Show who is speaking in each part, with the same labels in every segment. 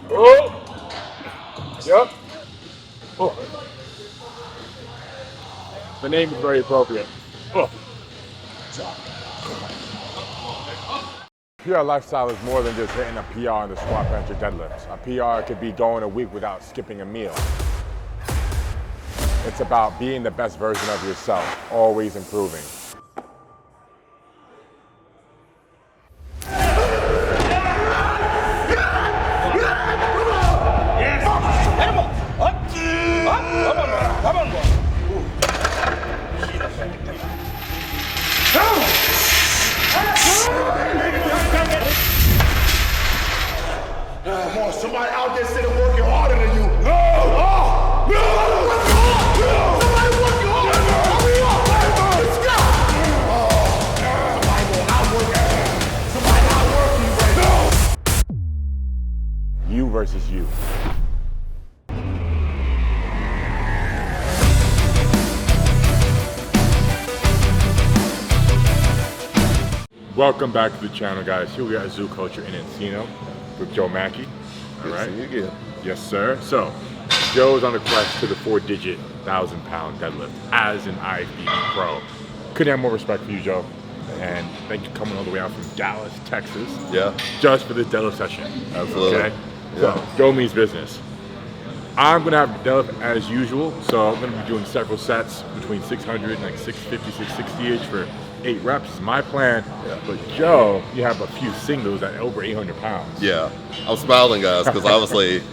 Speaker 1: Oh, yep. Oh, the name is very appropriate. Oh. PR lifestyle is more than just hitting a PR in the squat, bench, or deadlifts. A PR could be going a week without skipping a meal. It's about being the best version of yourself, always improving.
Speaker 2: Come on, somebody out there sitting working harder than you. No! Oh! No! No! Somebody working harder than you. Hurry up, baby! Let's go! Oh, somebody gonna outwork you. Somebody outwork you right now.
Speaker 1: You versus you. Welcome back to the channel, guys. Here we are at Zoo Culture in Encino with Joe Mackey. All right.
Speaker 2: See you again.
Speaker 1: Yes, sir. So, Joe's on the quest to the 4-digit 1,000-pound deadlift as an IFBB pro. Couldn't have more respect for you, Joe. And thank you for coming all the way out from Dallas, Texas.
Speaker 2: Yeah.
Speaker 1: Just for this deadlift session.
Speaker 2: Absolutely.
Speaker 1: Okay.
Speaker 2: Yeah.
Speaker 1: So, Joe means business. I'm gonna have the deadlift as usual. So I'm gonna be doing several sets between 600 and like 650, 660-ish for 8 reps is my plan.
Speaker 2: Yeah.
Speaker 1: But Joe, you have a few singles at over 800 pounds.
Speaker 2: Yeah. I'm smiling, guys, because obviously,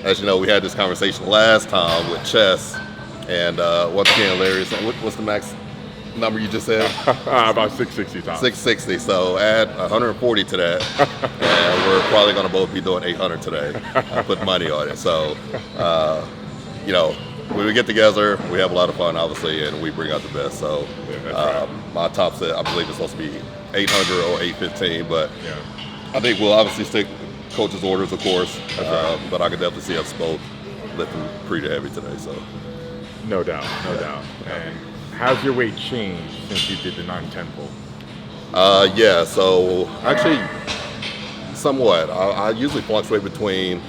Speaker 2: as you know, we had this conversation last time with chess. And once again, Larry, what's the max number you just said?
Speaker 1: About 660 pounds.
Speaker 2: 660. So add 140 to that, and we're probably going to both be doing 800 today. I put money on it. So, you know, when we get together, we have a lot of fun, obviously, and we bring out the best. So,
Speaker 1: right.
Speaker 2: My top set, I believe, is supposed to be 800 or 815, but
Speaker 1: Yeah.
Speaker 2: I think we'll obviously stick coach's orders, of course.
Speaker 1: Right.
Speaker 2: But I could definitely see us both lifting pretty heavy today. So,
Speaker 1: No doubt, no doubt. And how's your weight changed since you did the 910 pull?
Speaker 2: yeah. So actually, somewhat. I usually fluctuate between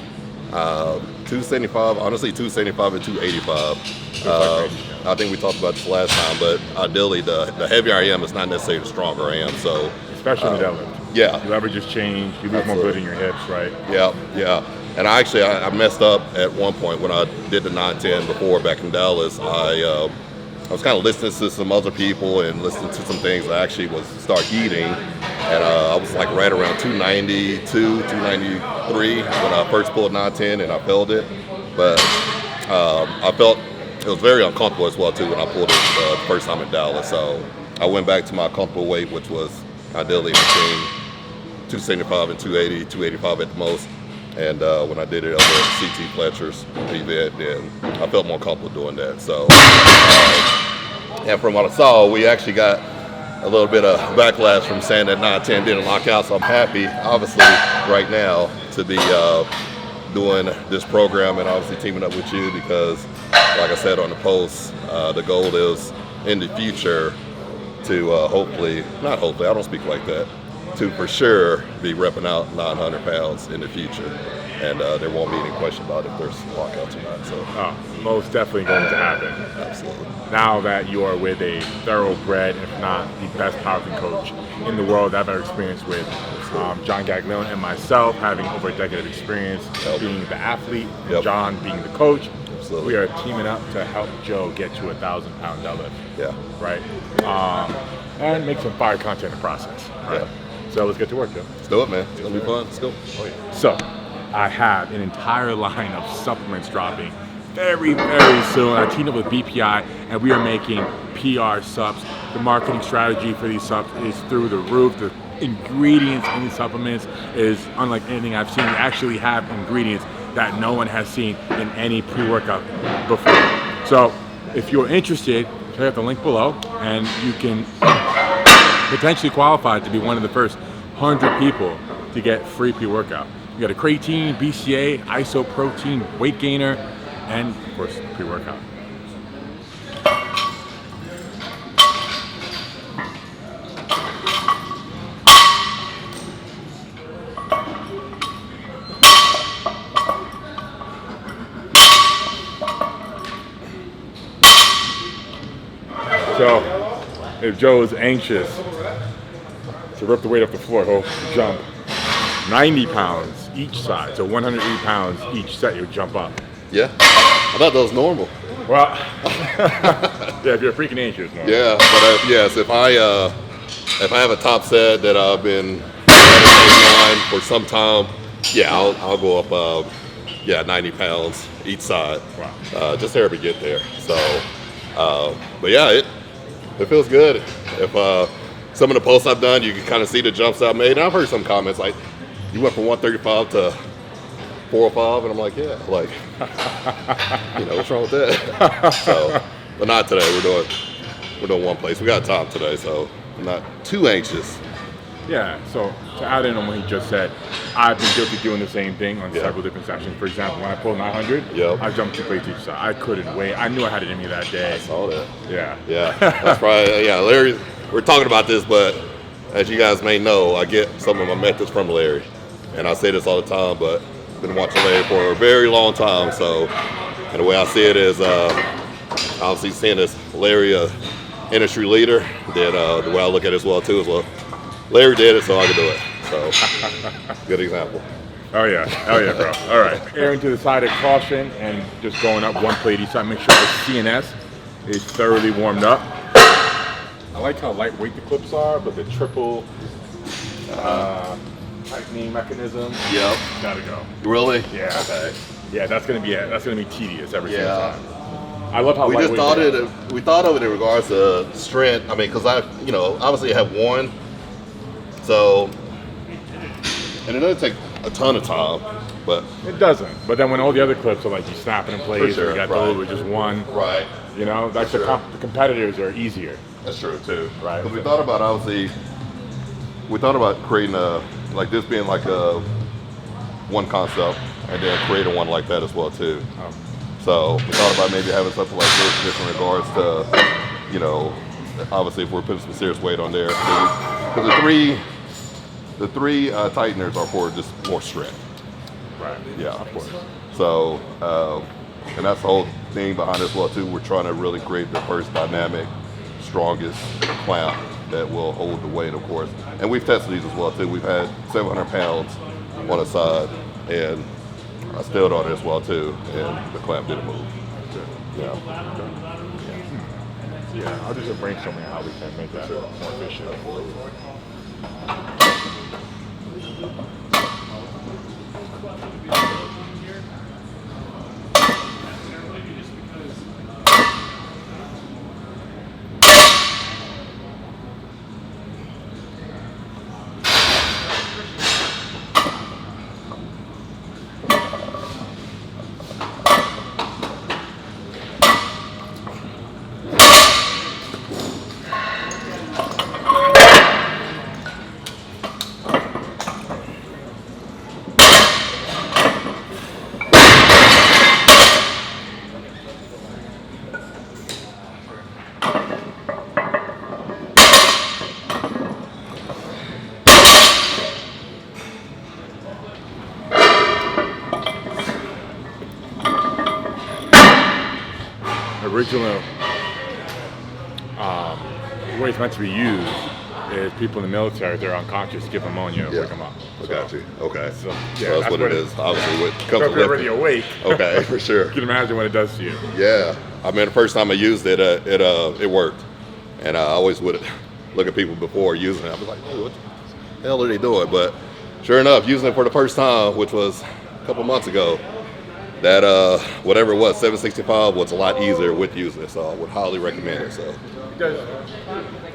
Speaker 2: 275, honestly 275 and 285. I think we talked about this last time, but ideally the heavier I am, it's not necessarily the stronger I am. So
Speaker 1: Especially in the deadlift.
Speaker 2: yeah,
Speaker 1: You leverages change, you lose more
Speaker 2: Absolutely.
Speaker 1: blood in your hips, right?
Speaker 2: yeah. And I messed up at one point when I did the 910 before back in Dallas. I was kind of listening to some other people and listening to some things that actually was start heating. And I was like right around 292, 293 when I first pulled 910 and I felt it. But I felt it was very uncomfortable as well too when I pulled it the first time in Dallas. So I went back to my comfortable weight, which was ideally between 275 and 280, 285 at the most. And when I did it over at CT Fletcher's event, then I felt more comfortable doing that. So, and from what I saw, we actually got a little bit of backlash from saying that 910 didn't lock out. So I'm happy, obviously, right now to be doing this program and obviously teaming up with you because, like I said on the post, the goal is in the future to not hopefully, I don't speak like that, to for sure be repping out 900 pounds in the future. And there won't be any question about if there's lockouts or not. So,
Speaker 1: Most definitely going to happen.
Speaker 2: absolutely.
Speaker 1: Now that you are with a thoroughbred, if not the best powerlifting coach in the world that I've ever experienced with, John Gaglione and myself having over a decade of experience being the athlete, and
Speaker 2: Yep.
Speaker 1: John being the coach,
Speaker 2: Absolutely.
Speaker 1: we are teaming up to help Joe get to 1,000-pound deadlift,
Speaker 2: Yeah.
Speaker 1: right? And make some fire content in the process, right?
Speaker 2: Yeah.
Speaker 1: So let's get to work, Joe.
Speaker 2: Let's do it, man. It's going to be fun. Let's go.
Speaker 1: So, I have an entire line of supplements dropping very, very soon. I teamed up with BPI, and we are making PR subs. The marketing strategy for these subs is through the roof. The ingredients in these supplements is unlike anything I've seen. We actually have ingredients that no one has seen in any pre-workout before. So, if you're interested, check out the link below, and you can potentially qualify to be one of the first 100 people to get free pre-workout. You got a creatine, BCA, isoprotein, weight gainer, and of course, pre-workout. So if Joe is anxious to rip the weight off the floor, he'll jump 90 pounds each side. So 180 pounds each set, you'll jump up.
Speaker 2: Yeah. I thought that was normal.
Speaker 1: Well, yeah, if you're freaking anxious. No.
Speaker 2: Yeah, but yes, if I have a top set that I've been on for some time, yeah, I'll go up 90 pounds each side.
Speaker 1: Wow.
Speaker 2: Just to ever get there. So, but yeah, it feels good. If some of the posts I've done, you can kind of see the jumps I've made. And I've heard some comments like, you went from 135 to 405, and I'm like, yeah, like, what's wrong with that? So, but not today. We're doing one place. We got time today, so I'm not too anxious.
Speaker 1: Yeah, so to add in on what he just said, I've been guilty of doing the same thing on several different sessions. For example, when I pulled 900, I jumped 2 plates each side. I couldn't wait. I knew I had it in me that day.
Speaker 2: I saw that.
Speaker 1: Yeah.
Speaker 2: Yeah, that's probably, Larry, we're talking about this, but as you guys may know, I get some of my methods from Larry. And I say this all the time, but I've been watching Larry for a very long time. So, and the way I see it is, obviously seeing this Larry, industry leader, then the way I look at it as well, Larry did it, so I can do it. So, good example.
Speaker 1: Oh yeah, bro. All right, airing to the side of caution and just going up 1 plate each side. Make sure the CNS is thoroughly warmed up. I like how lightweight the clips are, but the triple tightening mechanism.
Speaker 2: Yep.
Speaker 1: Gotta go.
Speaker 2: Really?
Speaker 1: Yeah.
Speaker 2: Okay.
Speaker 1: Yeah, that's gonna be tedious every single time. I love how
Speaker 2: we
Speaker 1: lightweight
Speaker 2: we thought of it in regards to strength. I mean, because obviously I have one. So, and it doesn't take a ton of time, but
Speaker 1: it doesn't. But then when all the other clips are like you snapping in place,
Speaker 2: sure,
Speaker 1: or you got those with just one,
Speaker 2: right?
Speaker 1: Like the competitors are easier.
Speaker 2: That's true too,
Speaker 1: right?
Speaker 2: Because we thought about creating like this being like a one concept, and then creating one like that as well too. So we thought about maybe having something like this just in regards to, obviously if we're putting some serious weight on there, because the three tighteners are for just more strength.
Speaker 1: Right.
Speaker 2: Yeah, of course. So, and that's the whole thing behind it as well too. We're trying to really create the first dynamic, strongest clamp that will hold the weight, of course. And we've tested these as well too. We've had 700 pounds on a side, and I stilled on it as well too, and the clamp didn't move. Yeah.
Speaker 1: Yeah, I'll just brainstorming how we can make that more efficient. Original the way it's meant to be used is people in the military, if they're unconscious, give ammonia, wake them up.
Speaker 2: I got you. Okay.
Speaker 1: So,
Speaker 2: So that's what it is. Obviously, what comes
Speaker 1: if
Speaker 2: with
Speaker 1: you're already awake,
Speaker 2: Okay, for sure.
Speaker 1: you can imagine what it does to you.
Speaker 2: Yeah. I mean, the first time I used it, it worked. And I always would look at people before using it. I was like, hey, what the hell are they doing? But sure enough, using it for the first time, which was a couple months ago, that whatever it was, 765 was a lot easier with using it. So I would highly recommend it. So.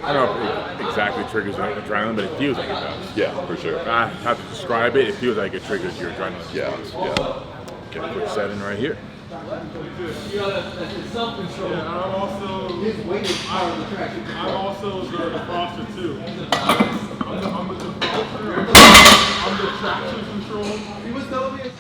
Speaker 1: I don't know if it exactly triggers adrenaline, but it feels like it does.
Speaker 2: Yeah, for sure.
Speaker 1: I have to describe it. It feels like it triggers your adrenaline.
Speaker 2: Yeah.
Speaker 1: Get a quick set in right here.
Speaker 3: Self-control. And I'm also his weight is part of the traction. I'm also the defroster too. I'm the defroster. I'm the traction control. He was telling me.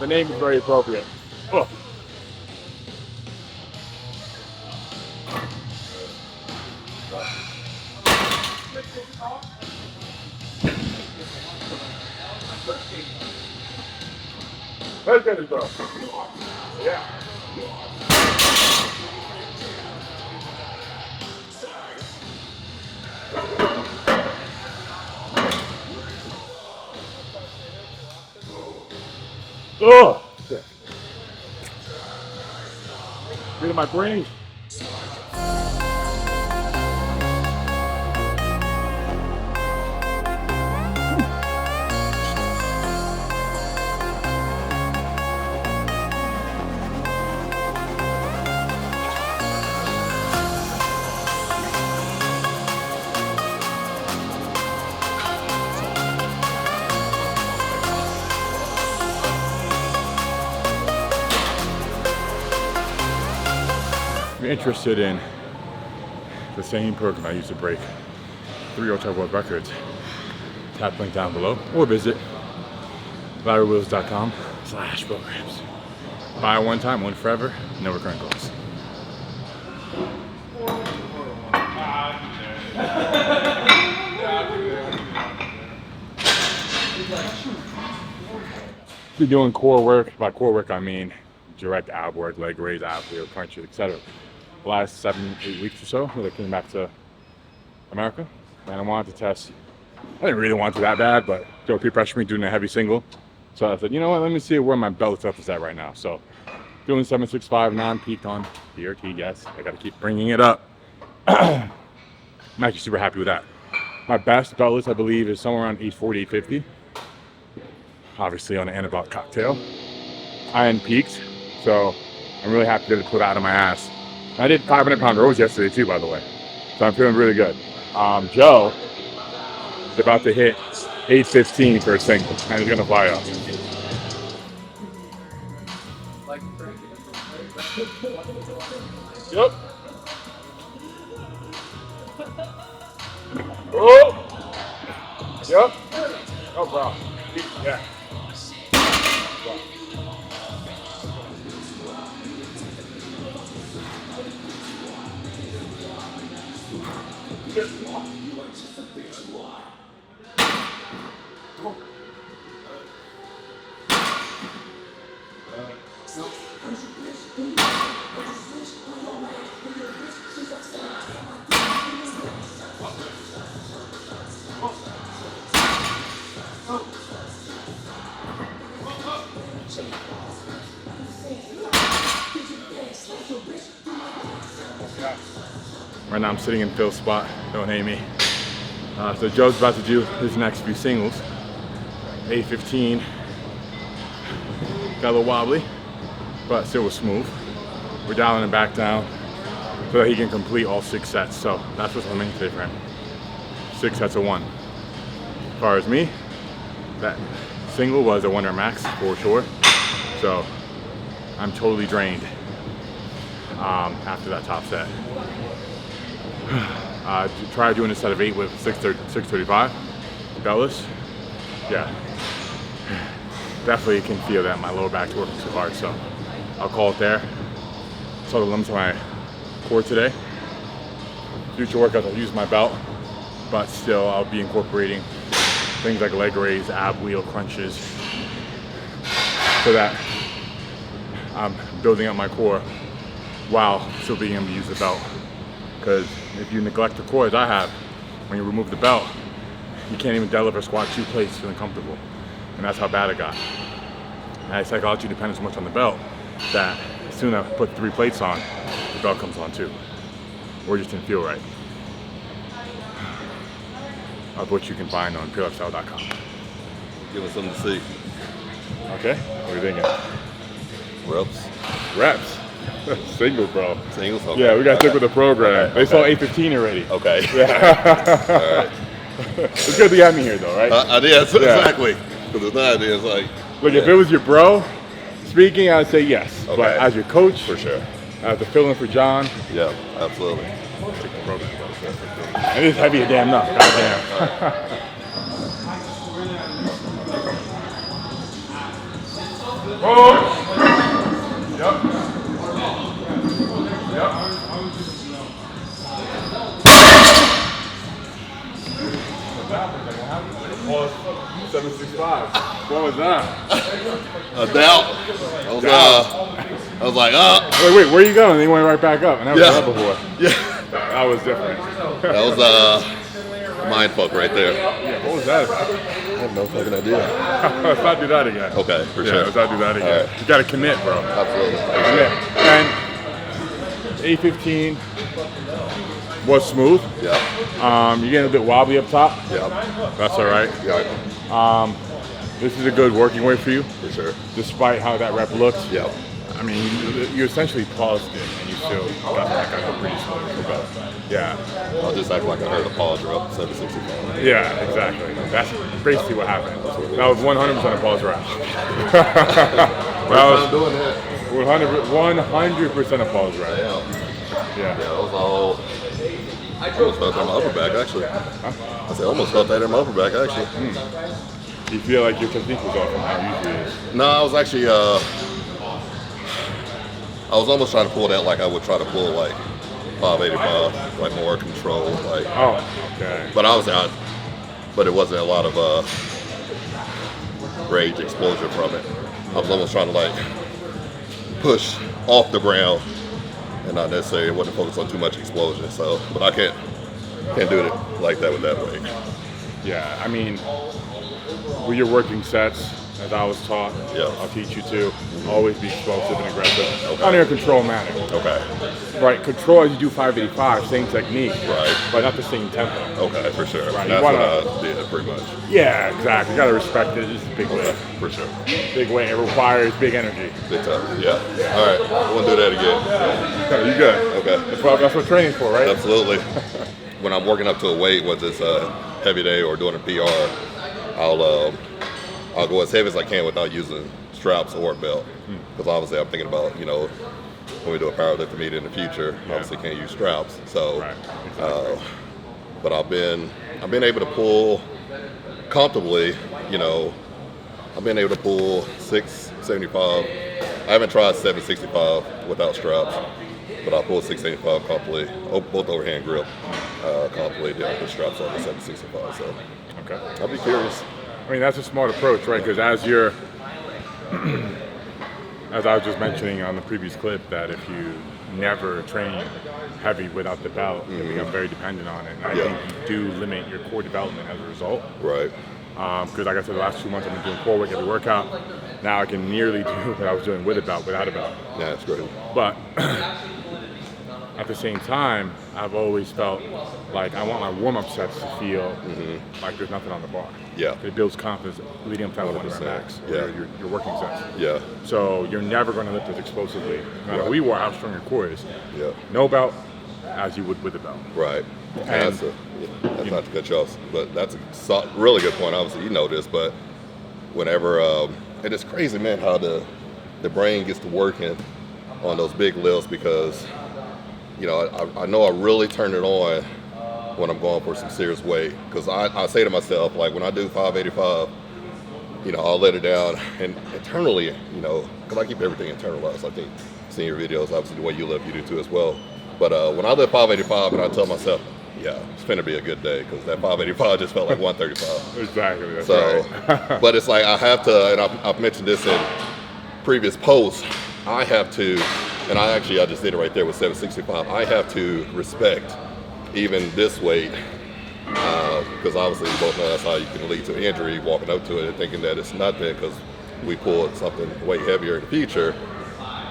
Speaker 1: The name is very appropriate. Oh. Let's get it, bro. Yeah. Oh! Get in my brain. If you're interested in the same program I used to break 3 all-time world records, tap link down below or visit larrywheels.com/programs. Buy one time, one forever, no recurring costs. If you're doing core work, by core work I mean direct ab work, leg raise, ab wheel, crunches, etc. The last 7-8 weeks or so, when I came back to America, and I wanted to test. I didn't really want to that bad, but Joe peer pressured me doing a heavy single. So I said, you know what, let me see where my belt stuff is at right now. So doing 765 non-peaked on PRT, yes, I gotta keep bringing it up. I'm actually super happy with that. My best belt list, I believe, is somewhere around 840, 850. Obviously on an anabolic cocktail. I hadn't peaked, so I'm really happy that it put out of my ass. I did 500-pound rows yesterday too, by the way. So I'm feeling really good. Joe is about to hit 815 for a single, and he's gonna fly up. Yep. Oh. Yep. No problem. Yeah. Right now I'm sitting in Phil's spot, don't hate me. So Joe's about to do his next few singles. 815, got a little wobbly, but still was smooth. We're dialing it back down so that he can complete all 6 sets. So that's what's on the main today for him. 6 sets of 1. As far as me, that single was a 1 rep max for sure. So I'm totally drained after that top set. Try doing a set of 8 with 635 beltless. Yeah, definitely can feel that my lower back's working too hard, so I'll call it there. Saw the limits of my core today. Future workouts I'll use my belt, but still I'll be incorporating things like leg raise, ab wheel, crunches, so that I'm building up my core while still being able to use the belt. Because if you neglect the core as I have, when you remove the belt, you can't even deadlift or squat 2 plates feeling comfortable. And that's how bad it got. And psychology depends so much on the belt that as soon as I put 3 plates on, the belt comes on too. Or it just didn't feel right. Of which you can find on purelifestyle.com.
Speaker 2: Give us something to see.
Speaker 1: Okay, what are you thinking?
Speaker 2: Reps.
Speaker 1: Reps. Singles, bro.
Speaker 2: Singles? Okay.
Speaker 1: Yeah, we got to stick with the program.
Speaker 2: Okay.
Speaker 1: They saw 815 already.
Speaker 2: Okay.
Speaker 1: Yeah.
Speaker 2: All right.
Speaker 1: It's good to have me here, though, right?
Speaker 2: I did, exactly. Because it's not, it's like...
Speaker 1: Look, if it was your bro speaking, I would say yes.
Speaker 2: Okay.
Speaker 1: But as your coach,
Speaker 2: For sure.
Speaker 1: as the fill-in for John,
Speaker 2: Yeah, absolutely.
Speaker 1: stick with the program. And it's heavy a damn enough. Goddamn. Yep. Yep. Pause. 765. What was that?
Speaker 2: A doubt. I was like,
Speaker 1: Wait, where are you going? And then you went right back up. I never done that before.
Speaker 2: Yeah.
Speaker 1: That was different.
Speaker 2: That was mind fuck right there.
Speaker 1: Yeah, what was that about?
Speaker 2: I have no fucking idea.
Speaker 1: Let's not do that again.
Speaker 2: Okay, for sure.
Speaker 1: Let's not do that again.
Speaker 2: Right.
Speaker 1: You gotta commit, bro.
Speaker 2: Absolutely.
Speaker 1: Commit. And 815 was smooth.
Speaker 2: Yeah.
Speaker 1: You're getting a bit wobbly up top.
Speaker 2: Yeah.
Speaker 1: That's all right.
Speaker 2: Yeah.
Speaker 1: This is a good working weight for you,
Speaker 2: For sure.
Speaker 1: despite how that rep looks.
Speaker 2: Yeah.
Speaker 1: I mean, you essentially paused it, and you still got that kind of pretty slow. Yeah.
Speaker 2: I'll just act like I heard a pause drop 765.
Speaker 1: Yeah, exactly. That's basically what happened. That was 100% a pause round. That was
Speaker 2: doing that.
Speaker 1: 100% a pause round.
Speaker 2: Yeah.
Speaker 1: Yeah.
Speaker 2: That was all. I almost felt that in my upper back, actually. I said, I almost felt that in my upper back, actually.
Speaker 1: You feel like your technique was off from how it usually is.
Speaker 2: No, I was actually, I was almost trying to pull that like I would try to pull like 585, like more control, like.
Speaker 1: Oh, okay.
Speaker 2: But I was out, but it wasn't a lot of rage explosion from it. I was almost trying to like push off the ground and not necessarily wasn't focused on too much explosion. So, but I can't do it like that with that weight.
Speaker 1: Yeah, I mean, with your working sets, as I was taught,
Speaker 2: Yeah.
Speaker 1: I'll teach you to always be explosive and aggressive
Speaker 2: Okay.
Speaker 1: on your control manner.
Speaker 2: Okay.
Speaker 1: Right, control as you do 585, same technique,
Speaker 2: Right.
Speaker 1: but not the same tempo.
Speaker 2: Okay, for sure.
Speaker 1: Right,
Speaker 2: That's
Speaker 1: you
Speaker 2: what
Speaker 1: wanna-
Speaker 2: I did pretty much.
Speaker 1: Yeah, exactly. You gotta respect it. It's a big weight.
Speaker 2: For sure.
Speaker 1: Big weight. It requires big energy.
Speaker 2: Big time. Yeah. All right. I want to do that again.
Speaker 1: You good?
Speaker 2: Okay.
Speaker 1: That's what training's for, right?
Speaker 2: Absolutely. When I'm working up to a weight, whether it's a heavy day or doing a PR, I'll go as heavy as I can without using straps or a belt. Because obviously I'm thinking about, when we do a powerlifting meet in the future, obviously can't use straps. So,
Speaker 1: Right. Exactly.
Speaker 2: but I've been able to pull comfortably, I've been able to pull 675. I haven't tried 765 without straps, but I pulled 675 comfortably, both overhand grip comfortably. Then I put straps on the 765. So
Speaker 1: Okay.
Speaker 2: I'll be curious.
Speaker 1: I mean, that's a smart approach, right? Because as you're, as I was just mentioning on the previous clip, that if you never train heavy without the belt, you become very dependent on it. And I think you do limit your core development as a result.
Speaker 2: Right.
Speaker 1: Because like I said, the last 2 months I've been doing core work every workout. Now I can nearly do what I was doing with a belt, without a belt.
Speaker 2: Yeah, that's great.
Speaker 1: But at the same time, I've always felt like I want my warm-up sets to feel like there's nothing on the bar.
Speaker 2: Yeah.
Speaker 1: It builds confidence leading up to that 1 rep
Speaker 2: 100%.
Speaker 1: max.
Speaker 2: Yeah.
Speaker 1: Your working sets.
Speaker 2: Yeah.
Speaker 1: So you're never going to lift as explosively, no matter who you are, how strong your core is.
Speaker 2: Yeah.
Speaker 1: No belt as you would with a belt.
Speaker 2: Right.
Speaker 1: And-
Speaker 2: That's not to cut you off, but that's a really good point. Obviously, you know this, but whenever, and it's crazy, man, how the brain gets to working on those big lifts because, I know I really turn it on when I'm going for some serious weight because I say to myself, like when I do 585, I'll let it down and internally, because I keep everything internalized. I think seeing your videos, obviously the way you live, you do too as well. But when I lift 585 and I tell myself, yeah, it's finna be a good day because that 585 just felt like 135.
Speaker 1: Exactly. That's
Speaker 2: So,
Speaker 1: right.
Speaker 2: but it's like I have to, and I've mentioned this in previous posts, I have to, and I just did it right there with 765, I have to respect even this weight because obviously you both know that's how you can lead to injury, walking up to it and thinking that it's nothing because we pulled something way heavier in the future.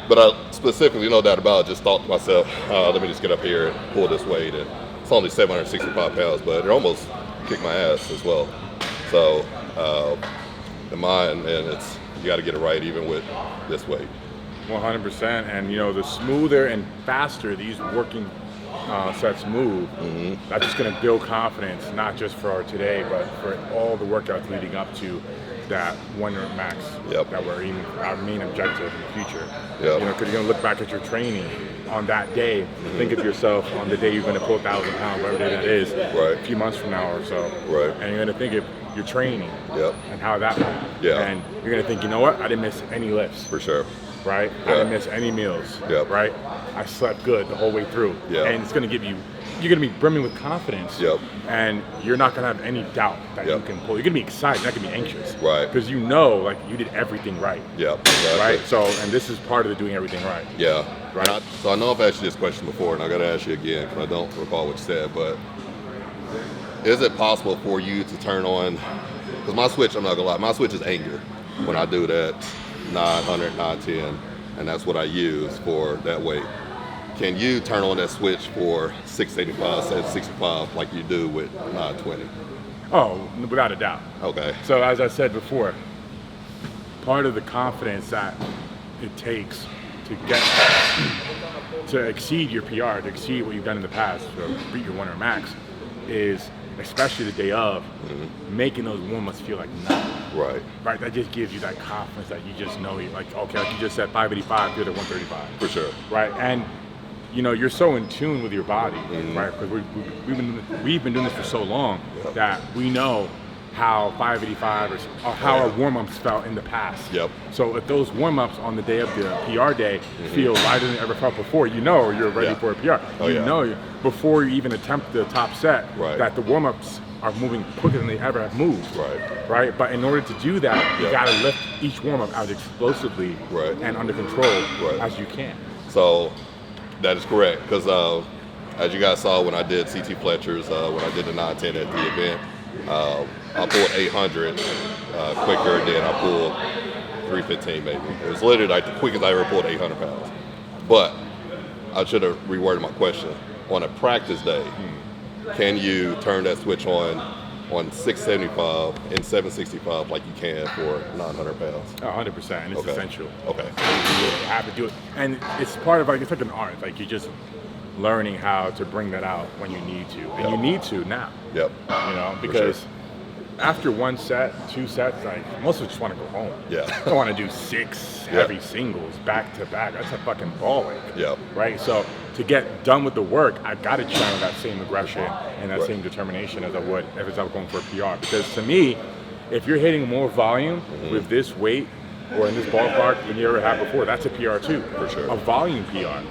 Speaker 2: But I specifically, no doubt about it, just thought to myself, let me just get up here and pull this weight. And it's only 765 pounds, but it almost kicked my ass as well. So, the mind, and you got to get it right even with this weight.
Speaker 1: 100%. And the smoother and faster these working sets move, that's just going to build confidence, not just for today, but for all the workouts leading up to that 1 rep max that we're aiming for, our main objective in the future. You know, because you're going to look back at your training on that day, think of yourself on the day you're going to pull 1,000 pounds, whatever day that is, a few months from now or so, and you're going to think of your training and how that went. And you're going to think, you know what, I didn't miss any lifts.
Speaker 2: For sure.
Speaker 1: Right? I didn't miss any meals. Right? I slept good the whole way through. And it's going to give you, you're going to be brimming with confidence. And you're not going to have any doubt that you can pull. You're going to be excited, you're not going to be anxious. Because you know, like, you did everything right. Right? So, and this is part of the doing everything right. Right?
Speaker 2: So I know I've asked you this question before, and I got to ask you again because I don't recall what you said, but is it possible for you to turn on, because my switch, I'm not going to lie, my switch is anger when I do that 900, 910, and that's what I use for that weight. Can you turn on that switch for 685, 765 like you do with 920?
Speaker 1: Oh, without a doubt.
Speaker 2: Okay.
Speaker 1: So as I said before, part of the confidence that it takes to get to exceed your PR, to exceed what you've done in the past, to beat your 1 rep max, is especially the day of, making those warm-ups feel like nothing. Right. That just gives you that confidence that you just know, like, okay, like you just said, 585, good at 135.
Speaker 2: For sure.
Speaker 1: Right. And you know, you're so in tune with your body, right? Because we've been doing this for so long that we know how 585 or how our warm-ups felt in the past. So if those warm-ups on the day of the PR day feel lighter than ever felt before, you know you're ready for a PR. You know before you even attempt the top set that the warm-ups are moving quicker than they ever have moved. Right. But in order to do that, you got to lift each warm-up as explosively and under control as you can.
Speaker 2: So that is correct, because as you guys saw when I did CT Fletcher's, when I did the 910 at the event, I pulled 800 quicker than I pulled 315 maybe. It was literally like the quickest I ever pulled 800 pounds. But I should have reworded my question. On a practice day, can you turn that switch on 675 and 765 like you can for 900 pounds?
Speaker 1: 100%, and it's essential.
Speaker 2: Okay.
Speaker 1: You have to do it, and it's part of, like, it's like an art. Like, you're just learning how to bring that out when you need to, and you need to now. You know, because after 1 set, 2 sets, like, most of us just want to go home. I don't want to do 6 heavy singles back to back. That's a fucking ball ache. Right. So to get done with the work, I got to channel that same aggression and that same determination as I would if I was going for a PR. Because to me, if you're hitting more volume with this weight or in this ballpark than you ever had before, that's a PR too.
Speaker 2: For sure.
Speaker 1: A volume PR.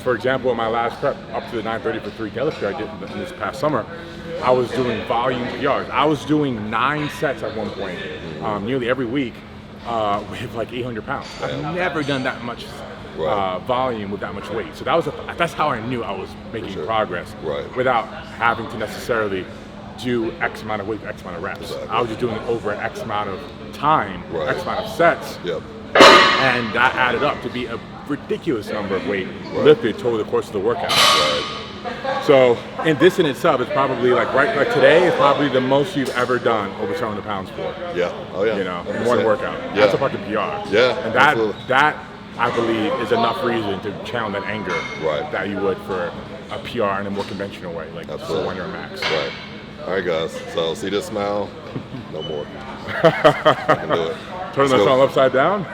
Speaker 1: For example, in my last prep, up to the 930 for 3 deadlift I did in this past summer, I was doing volume PRs. I was doing 9 sets at one point, nearly every week, with like 800 pounds. I've never done that much volume with that much weight. So that's how I knew I was making progress without having to necessarily do X amount of weight, X amount of reps. I was just doing it over an X amount of time, X amount of sets, and that added up to be a ridiculous number of weight lifted over the course of the workout. So, and this in itself is probably like today is probably the most you've ever done over 700 pounds for. You know, in one workout. That's a fucking PR. And that I believe is enough reason to channel that anger that you would for a PR in a more conventional way, like just a 1 rep max.
Speaker 2: All right, guys. So see this smile? No more. I can do it.
Speaker 1: Turn that smile upside down.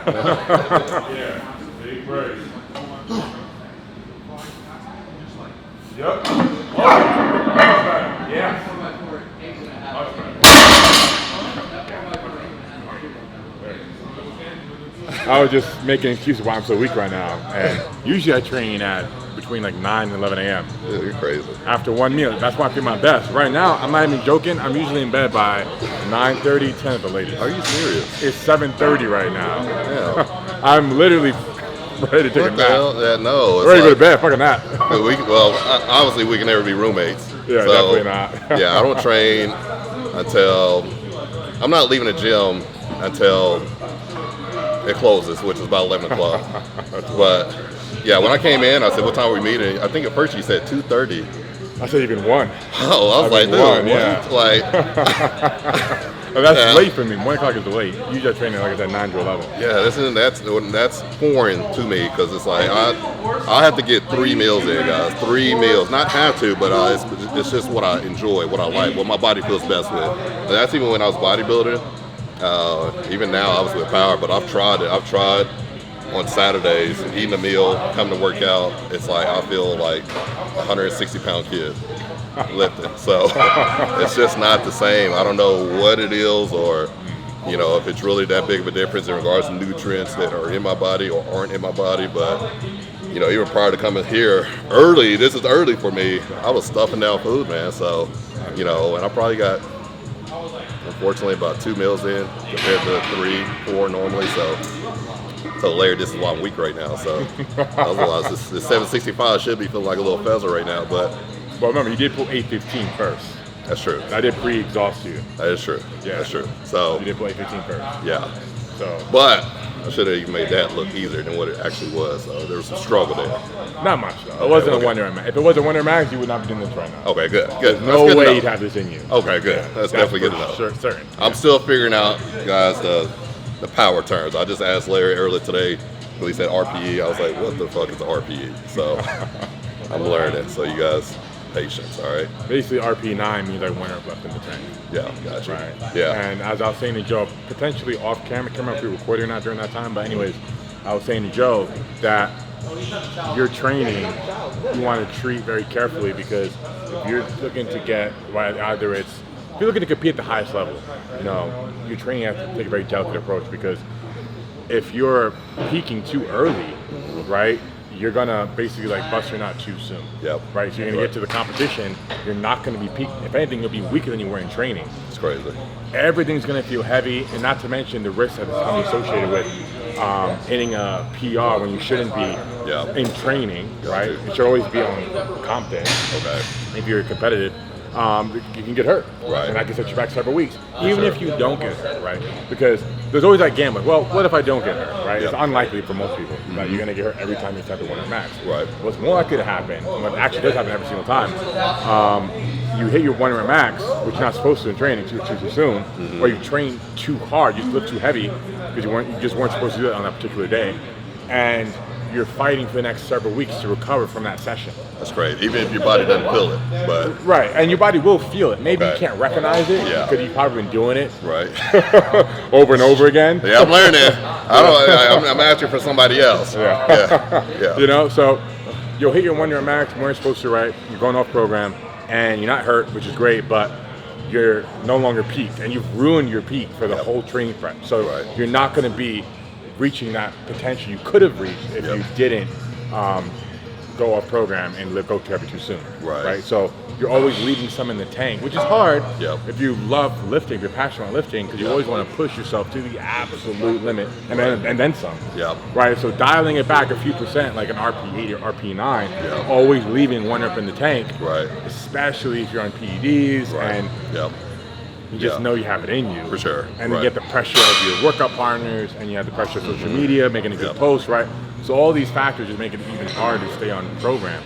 Speaker 1: Big break. I was just making excuses why I'm so weak right now, and usually I train at between like 9 and 11 a.m.
Speaker 2: Yeah, you're crazy.
Speaker 1: After one meal, that's why I feel my best. Right now, I'm not even joking. I'm usually in bed by 9:30, 10 at the latest.
Speaker 2: Are you serious?
Speaker 1: It's 7:30 right now.
Speaker 2: Yeah.
Speaker 1: I'm literally ready to take a nap.
Speaker 2: Yeah, no.
Speaker 1: Ready to go to bed. Fucking that.
Speaker 2: Obviously, we can never be roommates.
Speaker 1: Yeah, definitely not.
Speaker 2: I don't train until I'm not leaving the gym until it closes, which is about 11 o'clock. But yeah, when I came in, I said, "What time are we meeting?" I think at first you said 2:30.
Speaker 1: I said even 1.
Speaker 2: Oh, I was like, dude,
Speaker 1: one, yeah.
Speaker 2: like,
Speaker 1: Oh, that's late for me. 1 o'clock is late. You just training like at that 9 to 11.
Speaker 2: Yeah, that's foreign to me because it's like I have to get 3 meals in, guys. 3 meals, not have to, but it's just what I enjoy, what I like, what my body feels best with. And that's even when I was bodybuilding. Even now, obviously with power, but I've tried it. I've tried on Saturdays eating a meal, come to work out. It's like I feel like a 160-pound kid lifting. So it's just not the same. I don't know what it is, or if it's really that big of a difference in regards to nutrients that are in my body or aren't in my body. But even prior to coming here early, this is early for me. I was stuffing down food, man. So and I probably got, unfortunately, about 2 meals in compared to 3, 4 normally. So Larry, this is why I'm weak right now. So otherwise, this 765 should be feeling like a little feather right now. But
Speaker 1: remember, you did pull 815 first.
Speaker 2: That's true.
Speaker 1: I did pre-exhaust you.
Speaker 2: That is true.
Speaker 1: Yeah,
Speaker 2: that's true. So
Speaker 1: you did pull 815 first.
Speaker 2: Yeah.
Speaker 1: So,
Speaker 2: but I should have even made that look easier than what it actually was. So there was some struggle there.
Speaker 1: Not much, though. It wasn't a Wonder Max. If it was a Wonder Max, you would not be doing this right now.
Speaker 2: Okay, good.
Speaker 1: There's no way you'd have this in you.
Speaker 2: Okay, good.
Speaker 1: Yeah,
Speaker 2: that's definitely good to know.
Speaker 1: Sure, certain.
Speaker 2: I'm still figuring out, guys, the power terms. I just asked Larry earlier today. He said RPE. I was like, what the fuck is RPE? So I'm learning. So you guys, patience, all right?
Speaker 1: Basically, RP9 means like 1 hour left in the tank.
Speaker 2: Yeah, gotcha.
Speaker 1: Right.
Speaker 2: Yeah.
Speaker 1: And as I was saying to Joe, potentially off camera, can't remember if we were recording or not during that time, but anyways, I was saying to Joe that your training, you want to treat very carefully, because if you're looking to get, if you're looking to compete at the highest level, your training has to take a very delicate approach, because if you're peaking too early, right, you're gonna basically like bust your nut too soon.
Speaker 2: Yep.
Speaker 1: Right. So you're gonna get to the competition, you're not gonna be peaking. If anything, you'll be weaker than you were in training.
Speaker 2: It's crazy. Everything's
Speaker 1: gonna feel heavy, and not to mention the risk that's coming associated with hitting a PR when you shouldn't be in training. Right. You should always be on comp day.
Speaker 2: Okay.
Speaker 1: If you're competitive. You can get hurt,
Speaker 2: right?
Speaker 1: And I can set you back several weeks, even if you don't get hurt, right? Because there's always that gambling. Well, what if I don't get hurt, right? It's unlikely for most people that you're going to get hurt every time you step to 1 max.
Speaker 2: Right.
Speaker 1: What's more likely to happen, and what actually does happen every single time, you hit your 1 max, which you're not supposed to in training too soon, or you train too hard, you lift too heavy because you just weren't supposed to do that on that particular day, and you're fighting for the next several weeks to recover from that session.
Speaker 2: That's great, even if your body doesn't feel it. But
Speaker 1: right, and your body will feel it. Maybe you can't recognize it because you've probably been doing it over and over again.
Speaker 2: Yeah, I'm learning. I'm asking for somebody else.
Speaker 1: Yeah. So you'll hit your 1 max, you weren't supposed to, right? You're going off program, and you're not hurt, which is great, but you're no longer peaked, and you've ruined your peak for the whole training prep. So you're not going to be reaching that potential you could have reached if you didn't go off program and go to heavy too soon. Right. So you're always leaving some in the tank, which is hard if you love lifting, if you're passionate about lifting, because you always want to push yourself to the absolute limit and then some. Right. So dialing it back a few percent, like an RP8 or RP9, always leaving 1 up in the tank.
Speaker 2: Right.
Speaker 1: Especially if you're on PEDs and you just know you have it in you.
Speaker 2: For sure.
Speaker 1: And you get the pressure of your workout partners, and you have the pressure of social media, making a good post, right? So all these factors just make it even harder to stay on the program.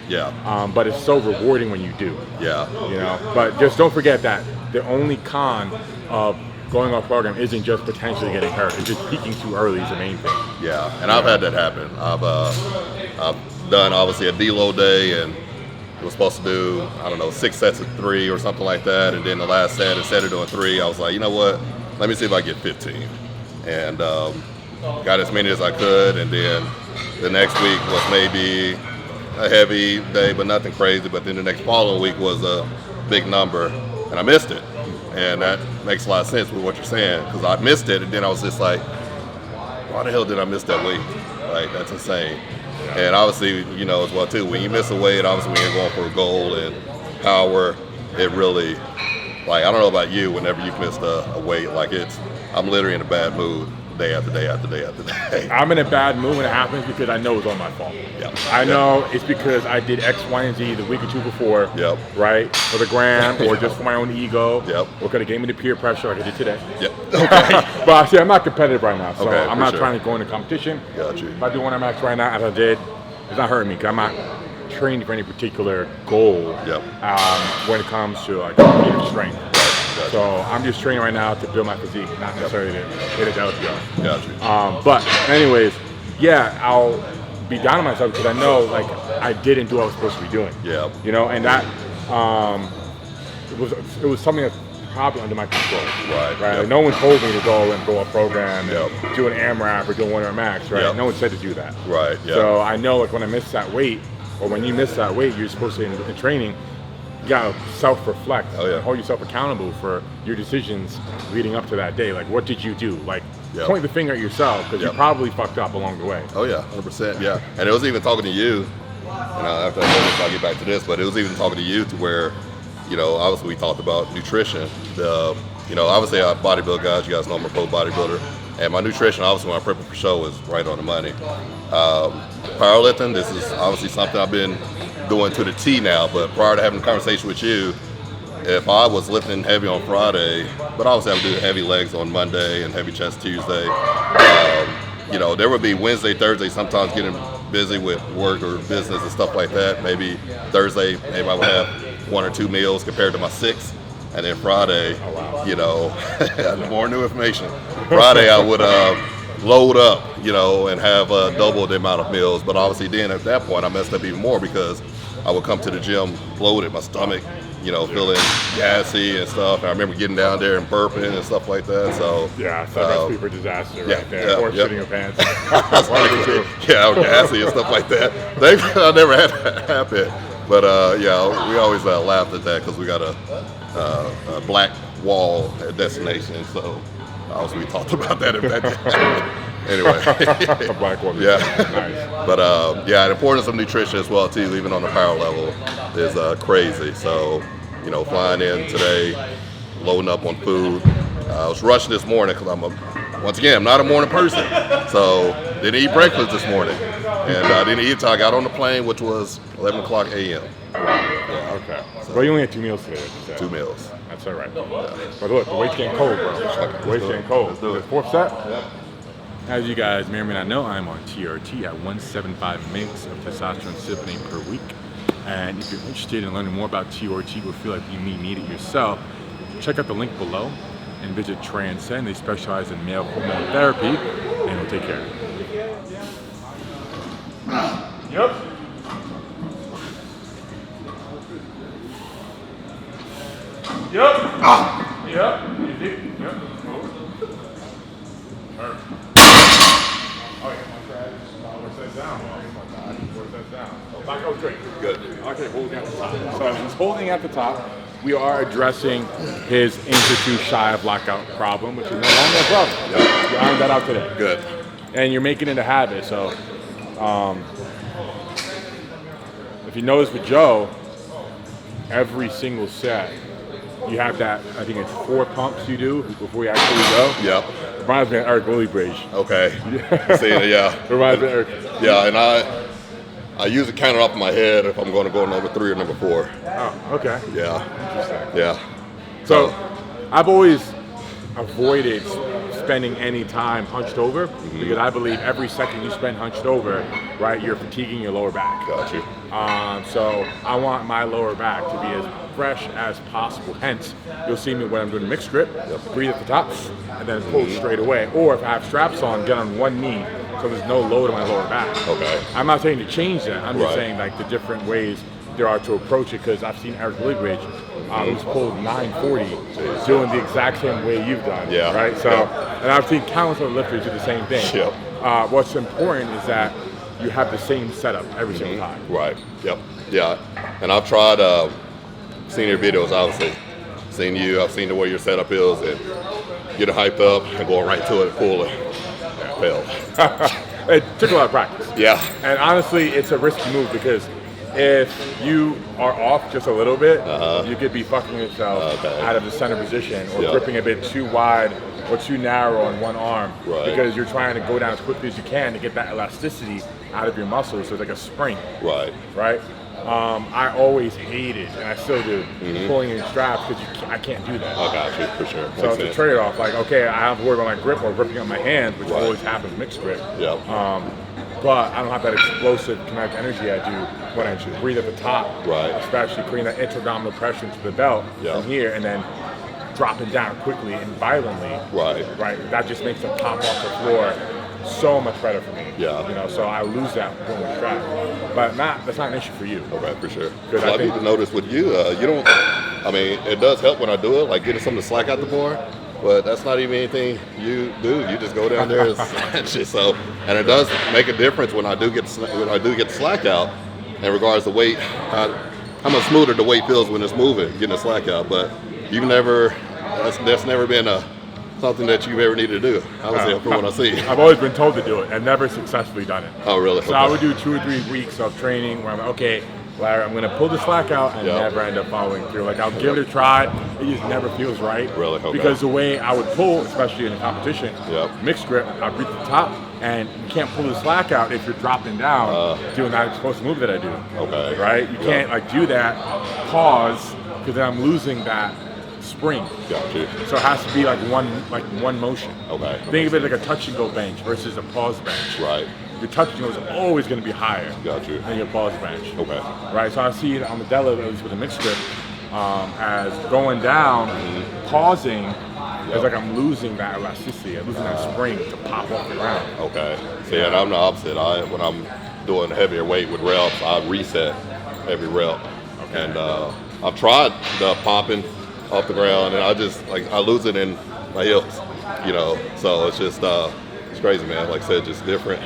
Speaker 1: But it's so rewarding when you do. But just don't forget that the only con of going off program isn't just potentially getting hurt. It's just peaking too early is the main thing.
Speaker 2: And I've had that happen. I've done obviously a deload day, and was supposed to do, 6 sets of 3 or something like that, and then the last set, instead of doing 3, I was like, you know what, let me see if I get 15, and got as many as I could, and then the next week was maybe a heavy day, but nothing crazy, but then the next following week was a big number, and I missed it, and that makes a lot of sense with what you're saying, because I missed it, and then I was just like, why the hell did I miss that weight? Like, that's insane. And obviously, as well too, when you miss a weight, obviously when you're going for a goal and power, it really, like, I don't know about you, whenever you've missed a weight, like I'm literally in a bad mood day after day after day after day.
Speaker 1: I'm in a bad mood when it happens because I know it's all my fault. I know it's because I did X, Y, and Z the week or two before, right? For the gram, or just for my own ego, or could have gave me the peer pressure like I did today. But see, I'm not competitive right now, so I'm not trying to go into competition. If I do 1 max right now, as I did, it's not hurting me because I'm not training for any particular goal when it comes to like competitive strength.
Speaker 2: Gotcha.
Speaker 1: So I'm just training right now to build my physique, not necessarily to hit a deadlift go.
Speaker 2: Gotcha.
Speaker 1: But anyways, yeah, I'll be down on myself because I know like I didn't do what I was supposed to be doing.
Speaker 2: Yeah.
Speaker 1: You know, and that it was something that's probably under my control.
Speaker 2: Right.
Speaker 1: Right.
Speaker 2: Yep.
Speaker 1: Like, no one told me to go and go a program
Speaker 2: Yep.
Speaker 1: and do an AMRAP or do a 1 max. Right.
Speaker 2: Yep.
Speaker 1: No one said to do that.
Speaker 2: Right. Yeah.
Speaker 1: So I know like when I miss that weight, or when you miss that weight, you're supposed to in training. You gotta self-reflect.
Speaker 2: Oh, yeah.
Speaker 1: Hold yourself accountable for your decisions leading up to that day. Like, what did you do? Like,
Speaker 2: Yep.
Speaker 1: point the finger at yourself because
Speaker 2: Yep.
Speaker 1: you probably fucked up along the way.
Speaker 2: Oh yeah, 100%. Yeah, and it was even talking to you. And after I'll get back to this, but it was even talking to you to where, you know, obviously we talked about nutrition. You know, obviously I bodybuild guys. You guys know I'm a pro bodybuilder, and my nutrition, obviously, when I'm prepping for show, is right on the money. Powerlifting, this is obviously something I've been doing to the T now. But prior to having a conversation with you, if I was lifting heavy on Friday, but obviously I would do heavy legs on Monday and heavy chest Tuesday. You know, there would be Wednesday, Thursday, sometimes getting busy with work or business and stuff like that. Maybe Thursday, maybe I would have 1 or 2 meals compared to my 6. And then Friday, you know, more new information. Friday I would load up, you know, and have double the amount of meals. But obviously then at that point I messed up even more because I would come to the gym bloated, my stomach, you know, feeling gassy and stuff. And I remember getting down there and burping and stuff like that. So
Speaker 1: Yeah, it's a recipe for disaster
Speaker 2: yeah,
Speaker 1: right there.
Speaker 2: yeah,
Speaker 1: Or
Speaker 2: yeah.
Speaker 1: shitting your pants.
Speaker 2: yeah, I was gassy and stuff like that. Thankfully, I never had that happen. But yeah, we always laughed at that because we got a black wall at destination. So obviously we talked about that at that time. Anyway.
Speaker 1: A black woman.
Speaker 2: Yeah.
Speaker 1: Nice.
Speaker 2: But yeah, the importance of nutrition as well too, even on the power level, is crazy. So, you know, flying in today, loading up on food. I was rushing this morning because once again, I'm not a morning person. So didn't eat breakfast this morning, and I didn't eat until I got on the plane, which was 11 o'clock a.m.
Speaker 1: Yeah, okay. Well, you only had 2 meals today. Like you said.
Speaker 2: 2 meals.
Speaker 1: That's all right. But look, the weight's getting cold, bro. The weight's getting cold.
Speaker 2: Let's do it.
Speaker 1: 4th set?
Speaker 2: Yeah.
Speaker 1: As you guys may or may not know, I'm on TRT at 175 mg of testosterone cypionate per week. And if you're interested in learning more about TRT or feel like you may need it yourself, check out the link below and visit Transcend. They specialize in male hormone therapy, and we'll take care of you. Yep. Yep. Yep. Easy. Yep. Perfect. Oh yeah, where's that down? Oh my God, where's that down? Oh, back out straight.
Speaker 2: Good.
Speaker 1: Okay, holding at the top. So he's holding at the top. We are addressing his inch or two shy of lockout problem, which is no longer a problem.
Speaker 2: Yep.
Speaker 1: You ironed that out today.
Speaker 2: Good.
Speaker 1: And you're making it a habit. So if you notice with Joe, every single set, you have that, I think it's 4 pumps you do before you actually go.
Speaker 2: Yep.
Speaker 1: Reminds me of Eric Willybridge.
Speaker 2: Okay. See, yeah.
Speaker 1: Reminds me of Eric.
Speaker 2: Yeah, and I usually count it off in my head if I'm going to go number 3 or number 4.
Speaker 1: Oh, okay.
Speaker 2: Yeah.
Speaker 1: Interesting.
Speaker 2: Yeah.
Speaker 1: So I've always avoided spending any time hunched over because I believe every second you spend hunched over, right, you're fatiguing your lower back.
Speaker 2: Got you.
Speaker 1: So I want my lower back to be as fresh as possible. Hence, you'll see me when I'm doing mixed grip, breathe at the top, and then pull straight away. Or if I have straps on, get on one knee so there's no load on my lower back.
Speaker 2: Okay.
Speaker 1: I'm not saying to change that. I'm just
Speaker 2: Right.
Speaker 1: saying like the different ways there are to approach it because I've seen Eric Willybridge who's pulled 940 doing the exact same way you've done.
Speaker 2: Yeah.
Speaker 1: Right? So,
Speaker 2: Yeah.
Speaker 1: and I've seen countless other lifters do the same thing.
Speaker 2: Yep.
Speaker 1: What's important is that you have the same setup every single time.
Speaker 2: Right. Yep. Yeah. And I've tried, seen your videos, obviously. Seen you, I've seen the way your setup is, and get it hyped up and going right to it and pull it. Failed.
Speaker 1: It took a lot of practice.
Speaker 2: Yeah.
Speaker 1: And honestly, it's a risky move because if you are off just a little bit, you could be fucking yourself out of the center position or
Speaker 2: Yeah.
Speaker 1: gripping a bit too wide or too narrow on one arm
Speaker 2: Right.
Speaker 1: because you're trying to go down as quickly as you can to get that elasticity out of your muscles. So it's like a spring,
Speaker 2: Right.
Speaker 1: right? I always hated, and I still do, pulling in straps because I can't do that.
Speaker 2: I got you, for sure.
Speaker 1: So
Speaker 2: Makes
Speaker 1: it's a
Speaker 2: sense.
Speaker 1: trade-off. Like, okay, I have to worry about my grip or gripping on my hands, which
Speaker 2: Right.
Speaker 1: always happens mixed grip.
Speaker 2: Yep.
Speaker 1: But I don't have that explosive kinetic energy I do when I breathe at the top.
Speaker 2: Right.
Speaker 1: Especially creating that intra-abdominal pressure into the belt
Speaker 2: Yeah.
Speaker 1: from here, and then dropping down quickly and violently,
Speaker 2: Right.
Speaker 1: that just makes them pop off the floor so much better for me.
Speaker 2: Yeah.
Speaker 1: You know, so I lose that pulling the strap. But that's not an issue for you.
Speaker 2: Okay, for sure.
Speaker 1: Because
Speaker 2: Well, I need to notice with you, you don't, I mean, it does help when I do it, like getting something to slack out the bar, but that's not even anything you do. You just go down there and snatch it. So, and it does make a difference when I do get the slack out in regards to weight. How much smoother the weight feels when it's moving, getting the slack out. But you've never, that's never been something that you've ever needed to do. I would say from what I see.
Speaker 1: I've always been told to do it and never successfully done it.
Speaker 2: Oh, really?
Speaker 1: So I would do 2 or 3 weeks of training where I'm like, okay, Larry, I'm going to pull the slack out and never end up following through. Like, I'll give it a try. It just never feels right.
Speaker 2: Really? Okay.
Speaker 1: Because the way I would pull, especially in a competition, mixed grip, I'd reach the top, and you can't pull the slack out if you're dropping down doing that explosive move that I do.
Speaker 2: Okay.
Speaker 1: Right? You can't, like, do that, pause, because then I'm losing that spring.
Speaker 2: Gotcha.
Speaker 1: So it has to be like one motion.
Speaker 2: Okay.
Speaker 1: Think of it like a touch and go bench versus a pause bench.
Speaker 2: Right.
Speaker 1: Your touch and go is always going to be higher than your pause bench.
Speaker 2: Okay.
Speaker 1: Right. So I see it on the deadlift, at least with a mixed grip, as going down, pausing, is like I'm losing that elasticity. I'm losing that spring to pop off the ground.
Speaker 2: Okay. See, and I'm the opposite. When I'm doing heavier weight with reps, I reset every rep. Okay. And I've tried the popping off the ground, and I lose it in my hips, you know. So it's just it's crazy, man. Like I said, just different.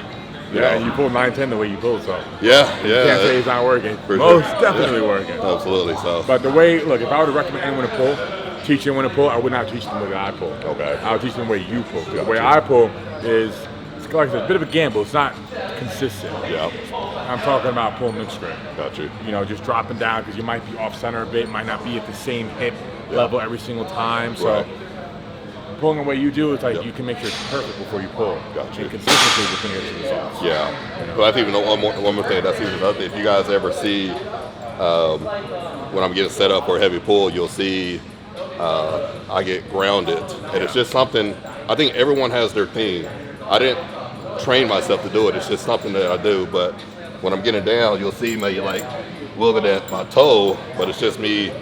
Speaker 2: You know.
Speaker 1: You pull 9-10 the way you pull, so
Speaker 2: you can't
Speaker 1: say it's not working. Most definitely working.
Speaker 2: Absolutely. So,
Speaker 1: but the way, look, if I were to recommend anyone to pull, teach anyone to pull, I would not teach them the way I pull.
Speaker 2: Okay.
Speaker 1: I would teach them the way you pull. The way I pull is, it's like I said, a bit of a gamble. It's not consistent.
Speaker 2: Yeah.
Speaker 1: I'm talking about pulling mixed grip.
Speaker 2: Got you.
Speaker 1: You know, just dropping down because you might be off center a bit, might not be at the same hip level every single time. So pulling the way you do, it's like you can make sure it's perfect before you pull.
Speaker 2: Got you.
Speaker 1: And consistency is going to get you results.
Speaker 2: Yeah. You know? But I think one more thing. That's even another thing. If you guys ever see when I'm getting set up for a heavy pull, you'll see I get grounded, and it's just something. I think everyone has their thing. I didn't train myself to do it. It's just something that I do. But when I'm getting down, you'll see me like a little bit at my toe, but it's just me.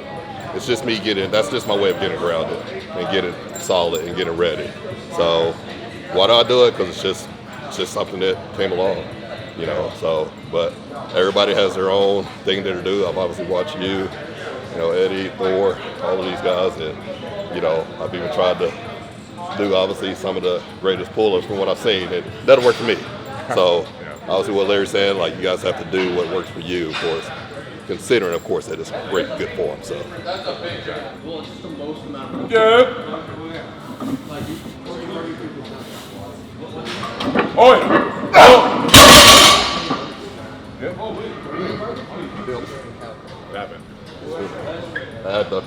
Speaker 2: It's just me getting. That's just my way of getting grounded and getting solid and getting ready. So why do I do it? Because it's just something that came along, you know. So, but everybody has their own thing that they do. I've obviously watched you know, Eddie, Thor, all of these guys, and you know, I've even tried to do obviously some of the greatest pullers from what I've seen. It doesn't work for me. So obviously what Larry's saying, like you guys have to do what works for you, of course, considering of course that it's great good form. So that stuff is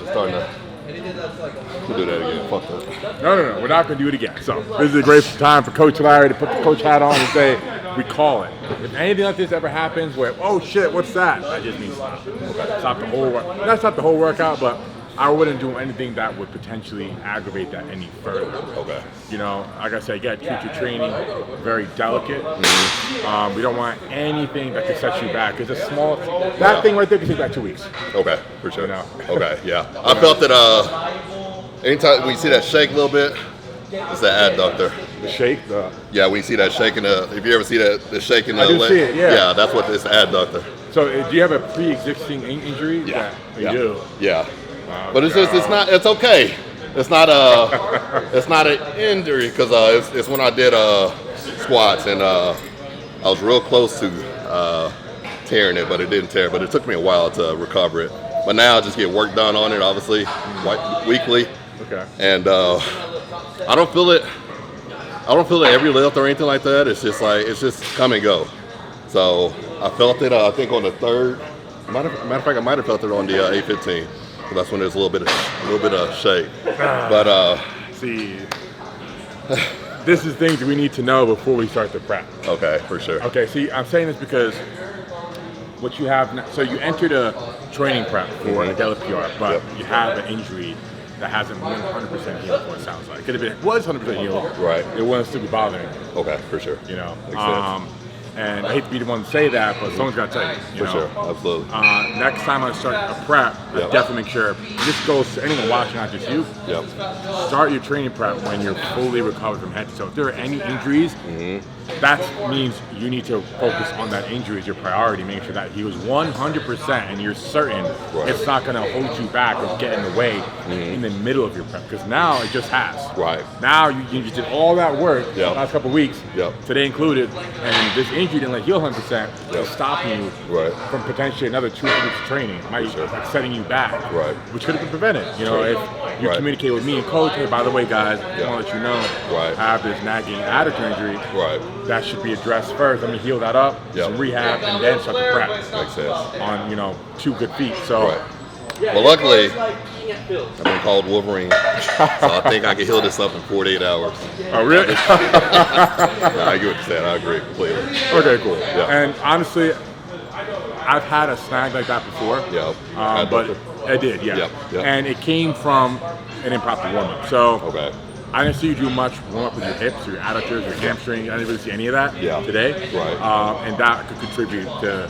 Speaker 2: starting to we'll do that again. Fuck that.
Speaker 1: No, we're not going to do it again. So this is a great time for Coach Larry to put the coach hat on and say, we call it. If anything like this ever happens where, oh shit, what's that? That just means stop. Stop the whole workout. Not stop the whole workout, but I wouldn't do anything that would potentially aggravate that any further.
Speaker 2: Okay.
Speaker 1: You know, like I said, you got to treat your training very delicate. We don't want anything that could set you back. Because a small, that thing right there could take back 2 weeks.
Speaker 2: Okay, for sure.
Speaker 1: You know?
Speaker 2: Okay, yeah. I felt that anytime when you see that shake a little bit, it's the adductor.
Speaker 1: The shake?
Speaker 2: Yeah, when you see that shaking, if you ever see that, the shaking
Speaker 1: I do
Speaker 2: leg,
Speaker 1: see it, yeah.
Speaker 2: Yeah, that's what it's the adductor.
Speaker 1: So do you have a pre-existing injury?
Speaker 2: Yeah.
Speaker 1: You do?
Speaker 2: Yeah. But it's just, it's okay. It's not an injury because it's when I did squats and I was real close to tearing it, but it didn't tear. But it took me a while to recover it. But now I just get work done on it, obviously, weekly.
Speaker 1: Okay.
Speaker 2: And I don't feel it. I don't feel it every lift or anything like that. It's just like it's just come and go. So I felt it. I think on the third. Matter of fact, I might have felt it on the 815. That's when there's a little bit of shake. But
Speaker 1: see, this is things we need to know before we start the prep.
Speaker 2: Okay, for sure.
Speaker 1: Okay, see, I'm saying this because what you have now, so you entered a training prep for a Deadlift PR, but you have an injury that hasn't 100% healed, what it sounds like. If it was 100% healed,
Speaker 2: right,
Speaker 1: it wouldn't still be bothering you.
Speaker 2: Okay, for sure.
Speaker 1: You know,
Speaker 2: makes sense.
Speaker 1: And I hate to be the one to say that, but someone's got to tell you. You
Speaker 2: For
Speaker 1: know?
Speaker 2: sure, absolutely.
Speaker 1: Next time I start a prep, I
Speaker 2: Yep.
Speaker 1: definitely make sure, this goes to anyone watching, not just you,
Speaker 2: Yep.
Speaker 1: start your training prep when you're fully recovered from head to toe. If there are any injuries, that means you need to focus on that injury as your priority, making sure that heals 100% and you're certain
Speaker 2: Right.
Speaker 1: it's not going to hold you back or get in the way in the middle of your prep, because now it just has.
Speaker 2: Right.
Speaker 1: Now you just did all that work
Speaker 2: Yep.
Speaker 1: the last couple of weeks,
Speaker 2: Yep.
Speaker 1: today included, and this injury didn't let heal 100%,
Speaker 2: Yep.
Speaker 1: it's stopping you
Speaker 2: Right.
Speaker 1: from potentially another 2 weeks of training. It might
Speaker 2: sure.
Speaker 1: like setting you back,
Speaker 2: Right.
Speaker 1: which could have been prevented. You know,
Speaker 2: Right.
Speaker 1: if you
Speaker 2: Right.
Speaker 1: communicate with me and coach, hey, by the way, guys, I
Speaker 2: Yeah.
Speaker 1: want to let you know
Speaker 2: Right.
Speaker 1: I have this nagging adductor injury.
Speaker 2: Right.
Speaker 1: That should be addressed first. Let me heal that up,
Speaker 2: Yep.
Speaker 1: some rehab, and then start the prep
Speaker 2: Makes sense.
Speaker 1: on 2 good feet. So.
Speaker 2: Right. Well, luckily, I've been called Wolverine, so I think I can heal this up in 48 hours.
Speaker 1: Oh, really?
Speaker 2: Yeah, I get what you're saying. I agree completely.
Speaker 1: Okay, cool.
Speaker 2: Yeah.
Speaker 1: And honestly, I've had a snag like that before.
Speaker 2: Yeah.
Speaker 1: But I did, yeah.
Speaker 2: Yep, yep.
Speaker 1: And it came from an improper warm-up. So
Speaker 2: Okay.
Speaker 1: I didn't see you do much warm-up with your hips, or your adductors, your hamstring. I didn't really see any of that
Speaker 2: Yeah.
Speaker 1: today.
Speaker 2: Right.
Speaker 1: And that could contribute to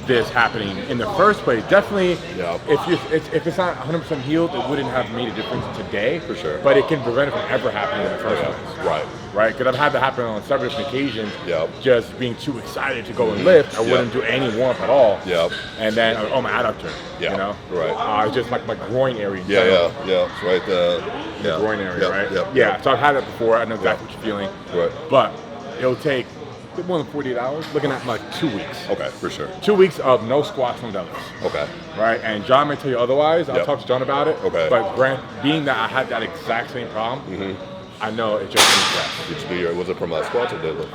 Speaker 1: this happening in the first place. Definitely,
Speaker 2: Yeah.
Speaker 1: if it's not 100% healed, it wouldn't have made a difference today.
Speaker 2: For sure.
Speaker 1: But it can prevent it from ever happening in the first place.
Speaker 2: Right.
Speaker 1: Right? Because I've had that happen on several different occasions.
Speaker 2: Yep.
Speaker 1: Just being too excited to go and lift, I wouldn't do any warm-up at all.
Speaker 2: Yep.
Speaker 1: And then, my adductor.
Speaker 2: Yeah.
Speaker 1: You know?
Speaker 2: Right.
Speaker 1: It's just like my groin area. in
Speaker 2: Yeah,
Speaker 1: general.
Speaker 2: yeah. It's right there. Yeah.
Speaker 1: Groin area,
Speaker 2: Yep,
Speaker 1: right?
Speaker 2: Yep.
Speaker 1: Yeah.
Speaker 2: Yep.
Speaker 1: So I've had it before. I know exactly what you're feeling.
Speaker 2: Right.
Speaker 1: But it'll take a bit more than 48 hours. Looking at like 2 weeks.
Speaker 2: Okay, for sure.
Speaker 1: 2 weeks of no squats, no deadlifts.
Speaker 2: Okay.
Speaker 1: Right? And John may tell you otherwise. I'll
Speaker 2: Yep.
Speaker 1: talk to John about it.
Speaker 2: Okay.
Speaker 1: But being that I had that exact same problem, I know it just didn't
Speaker 2: Did you do your, was it from squats or deadlift?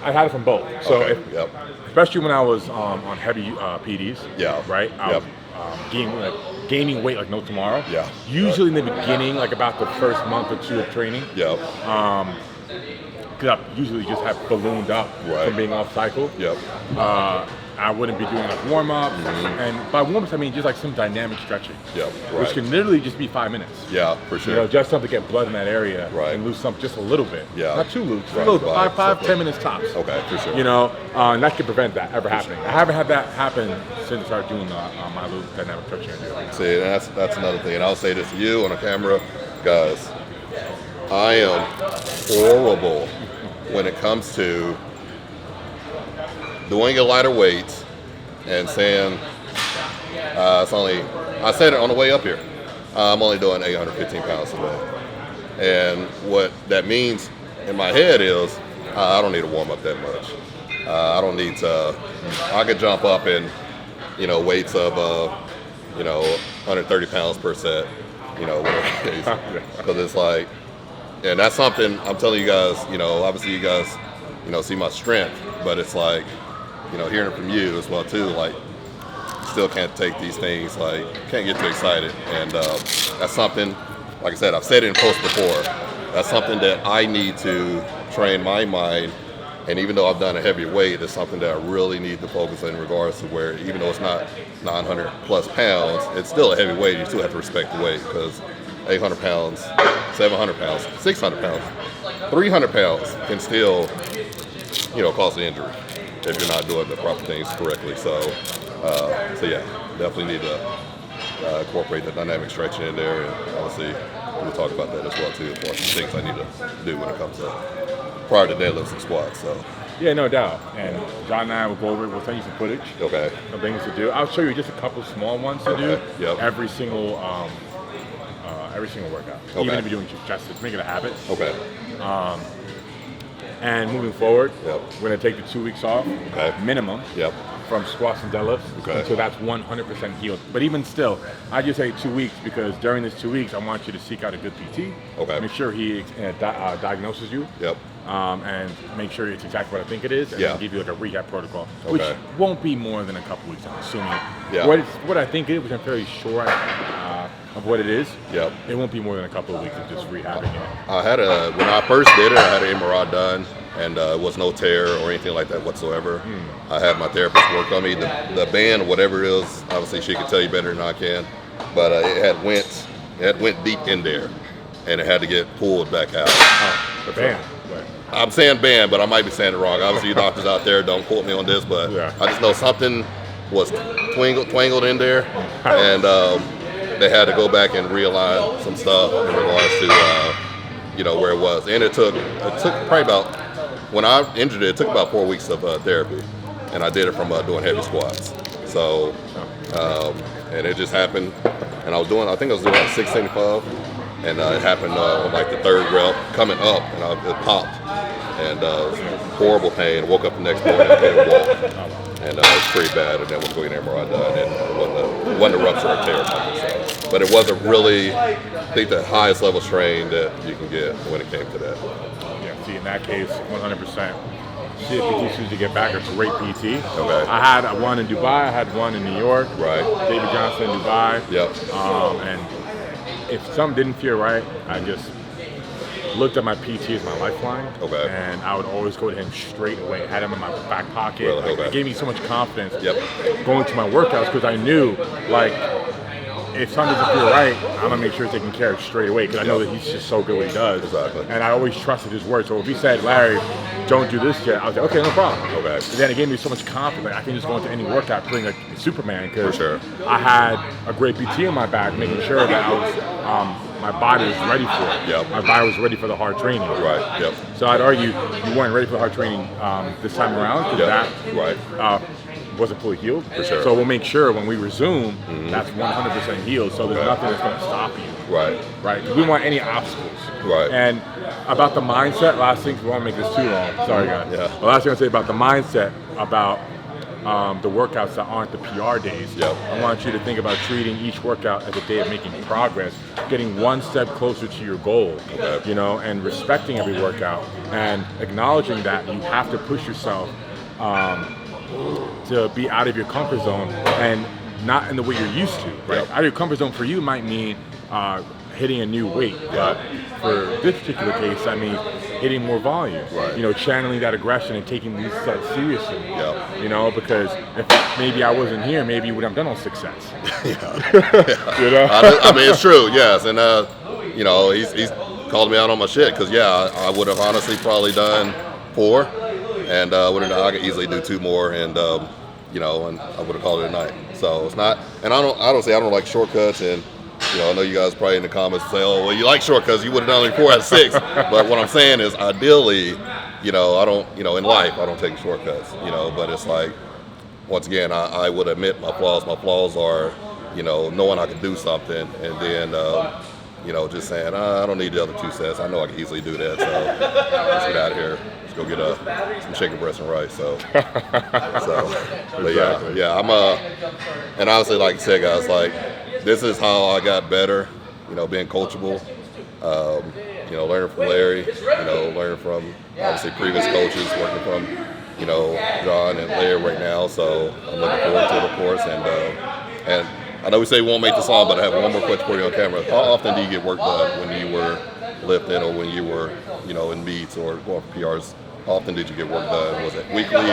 Speaker 1: I had it from both. So
Speaker 2: Okay, yep.
Speaker 1: especially when I was on heavy PDs.
Speaker 2: Yeah.
Speaker 1: Right. I
Speaker 2: Yep.
Speaker 1: was gaining weight like no tomorrow.
Speaker 2: Yeah.
Speaker 1: Usually in the beginning, like about the first month or two of training,
Speaker 2: Yep.
Speaker 1: because I usually just have ballooned up
Speaker 2: Right.
Speaker 1: from being off cycle.
Speaker 2: Yep.
Speaker 1: I wouldn't be doing like warm ups, and by warm ups I mean just like some dynamic stretching.
Speaker 2: Yep.
Speaker 1: Which
Speaker 2: Right.
Speaker 1: can literally just be 5 minutes.
Speaker 2: Yeah, for sure.
Speaker 1: You know, just something to get blood in that area
Speaker 2: Right.
Speaker 1: and lose something just a little bit.
Speaker 2: Yeah.
Speaker 1: Not too loose, just
Speaker 2: Right.
Speaker 1: a little bit.
Speaker 2: Right.
Speaker 1: 5, 10 minutes tops.
Speaker 2: Okay, for sure.
Speaker 1: You know, and that can prevent that ever happening. I haven't had that happen since I started doing my loose dynamic stretching.
Speaker 2: See, and that's another thing. And I'll say this to you on the camera, guys. I am horrible when it comes to doing a lighter weights and saying it's only. I said it on the way up here. I'm only doing 815 pounds today, and what that means in my head is I don't need to warm up that much. I don't need to. I could jump up in, weights of 130 pounds per set. Whatever it is, because it's like, and that's something I'm telling you guys. Obviously you guys, see my strength, but it's like, hearing it from you as well too. Like, still can't take these things. Like, can't get too excited, and that's something. Like I said, I've said it in posts before. That's something that I need to train my mind. And even though I've done a heavier weight, it's something that I really need to focus on in regards to where, even though it's not 900 plus pounds, it's still a heavy weight. You still have to respect the weight, because 800 pounds, 700 pounds, 600 pounds, 300 pounds can still, cause an injury if you're not doing the proper things correctly. So yeah, definitely need to incorporate the dynamic stretching in there, and obviously we'll talk about that as well too, as far as the things I need to do when it comes to prior to deadlifts and squats. So
Speaker 1: Yeah, no doubt. And John and I will go over it. We'll send you some footage
Speaker 2: okay,
Speaker 1: of things to do. I'll show you just a couple small ones to do.
Speaker 2: Yep.
Speaker 1: Every single workout.
Speaker 2: Okay.
Speaker 1: Even if you're doing just to make it a habit.
Speaker 2: okay,
Speaker 1: And moving forward,
Speaker 2: Yep.
Speaker 1: we're going to take the 2 weeks off,
Speaker 2: Okay.
Speaker 1: minimum,
Speaker 2: yep,
Speaker 1: from squats and deadlifts
Speaker 2: Okay.
Speaker 1: until that's 100% healed. But even still, I just say 2 weeks, because during this 2 weeks, I want you to seek out a good PT.
Speaker 2: Okay.
Speaker 1: Make sure he diagnoses you.
Speaker 2: yep,
Speaker 1: And make sure it's exactly what I think it is, and
Speaker 2: Yeah.
Speaker 1: then give you like a rehab protocol, which
Speaker 2: Okay.
Speaker 1: won't be more than a couple weeks, I'm assuming.
Speaker 2: Yeah.
Speaker 1: What I think it is, which I'm fairly sure of what it is,
Speaker 2: Yep.
Speaker 1: it won't be more than a couple of weeks of just rehabbing it.
Speaker 2: I had when I first did it, I had an MRI done, and it was no tear or anything like that whatsoever. I had my therapist work on me. The band, whatever it is, obviously she could tell you better than I can, but it went deep in there, and it had to get pulled back out.
Speaker 1: The band. Right.
Speaker 2: I'm saying banned, but I might be saying it wrong. Obviously, you doctors out there, don't quote me on this, but
Speaker 1: Yeah.
Speaker 2: I just know something was twangled in there, and they had to go back and realign some stuff in regards to where it was. And it took probably about, when I injured it, it took about 4 weeks of therapy, and I did it from doing heavy squats. So, and it just happened, and I think I was doing like 675. And it happened on like the third rep coming up, and it popped, and horrible pain. Woke up the next morning and couldn't walk, and it was pretty bad. And then went to go get an MRI done, and it wasn't a rupture or tear or something. So. But it wasn't really, I think, the highest level strain that you can get when it came to that.
Speaker 1: Yeah, see, in that case, 100%. Shit, PT shoes to get back a great PT.
Speaker 2: Okay.
Speaker 1: I had one in Dubai, I had one in New York.
Speaker 2: Right.
Speaker 1: David Johnson in Dubai.
Speaker 2: Yep.
Speaker 1: And if something didn't feel right, I just looked at my PT as my lifeline.
Speaker 2: Okay.
Speaker 1: And I would always go to him straight away. I had him in my back pocket.
Speaker 2: Really?
Speaker 1: Like,
Speaker 2: Okay.
Speaker 1: it gave me so much confidence
Speaker 2: Yep.
Speaker 1: going to my workouts because I knew, like, if something doesn't feel right, I'm gonna make sure it's taken care of straight away because I know that he's just so good at what he does.
Speaker 2: Exactly.
Speaker 1: And I always trusted his word. So if he said, Larry, don't do this yet, I was like, okay, no problem.
Speaker 2: Okay.
Speaker 1: And then it gave me so much confidence. I can just go into any workout feeling like Superman because
Speaker 2: For sure.
Speaker 1: I had a great PT in my back, making sure that I was, my body was ready for it.
Speaker 2: Yep.
Speaker 1: My body was ready for the hard training.
Speaker 2: Right. Yep.
Speaker 1: So I'd argue you weren't ready for the hard training this time around because
Speaker 2: Yep. Right.
Speaker 1: wasn't fully healed.
Speaker 2: For sure.
Speaker 1: So we'll make sure when we resume, that's 100% healed. So there's
Speaker 2: Okay.
Speaker 1: nothing that's going to stop you.
Speaker 2: Right.
Speaker 1: Right? We don't want any obstacles.
Speaker 2: Right.
Speaker 1: And about the mindset, last thing, we won't make this too long. Sorry, guys.
Speaker 2: Yeah.
Speaker 1: The last thing I'll say about the mindset, about the workouts that aren't the PR days.
Speaker 2: Yep.
Speaker 1: I want you to think about treating each workout as a day of making progress, getting one step closer to your goal,
Speaker 2: Okay.
Speaker 1: and respecting every workout and acknowledging that you have to push yourself to be out of your comfort zone and not in the way you're used to, right?
Speaker 2: Yep.
Speaker 1: Out of your comfort zone for you might mean hitting a new weight, but for this particular case, I mean hitting more volume.
Speaker 2: Right.
Speaker 1: Channeling that aggression and taking these sets seriously.
Speaker 2: Yep.
Speaker 1: Because if maybe I wasn't here, maybe you would have done on 6 sets.
Speaker 2: Yeah. I mean, it's true. Yes, and he's called me out on my shit because I would have honestly probably done 4, and I could easily do 2 more, and and I would have called it a night. So it's not, and I don't like shortcuts, and I know you guys probably in the comments say, oh, well, you like shortcuts, you would have done only 4 out of 6. But what I'm saying is, ideally, I don't, in life, I don't take shortcuts, but it's like, once again, I would admit my flaws. My flaws are, knowing I can do something, and then, just saying, I don't need the other 2 sets. I know I can easily do that, so let's get out of here. Let's go get some chicken breast and rice. So, but yeah, I'm and honestly, like you said, guys, like, this is how I got better, being coachable, learning from Larry, learning from obviously previous coaches, working from, John and Larry right now. So I'm looking forward to it, of course. And I know we say we won't make this long, but I have one more question for you on camera. How often do you get work done when you were lifting or when you were, in meets or going for PRs? How often did you get work done? Was it weekly?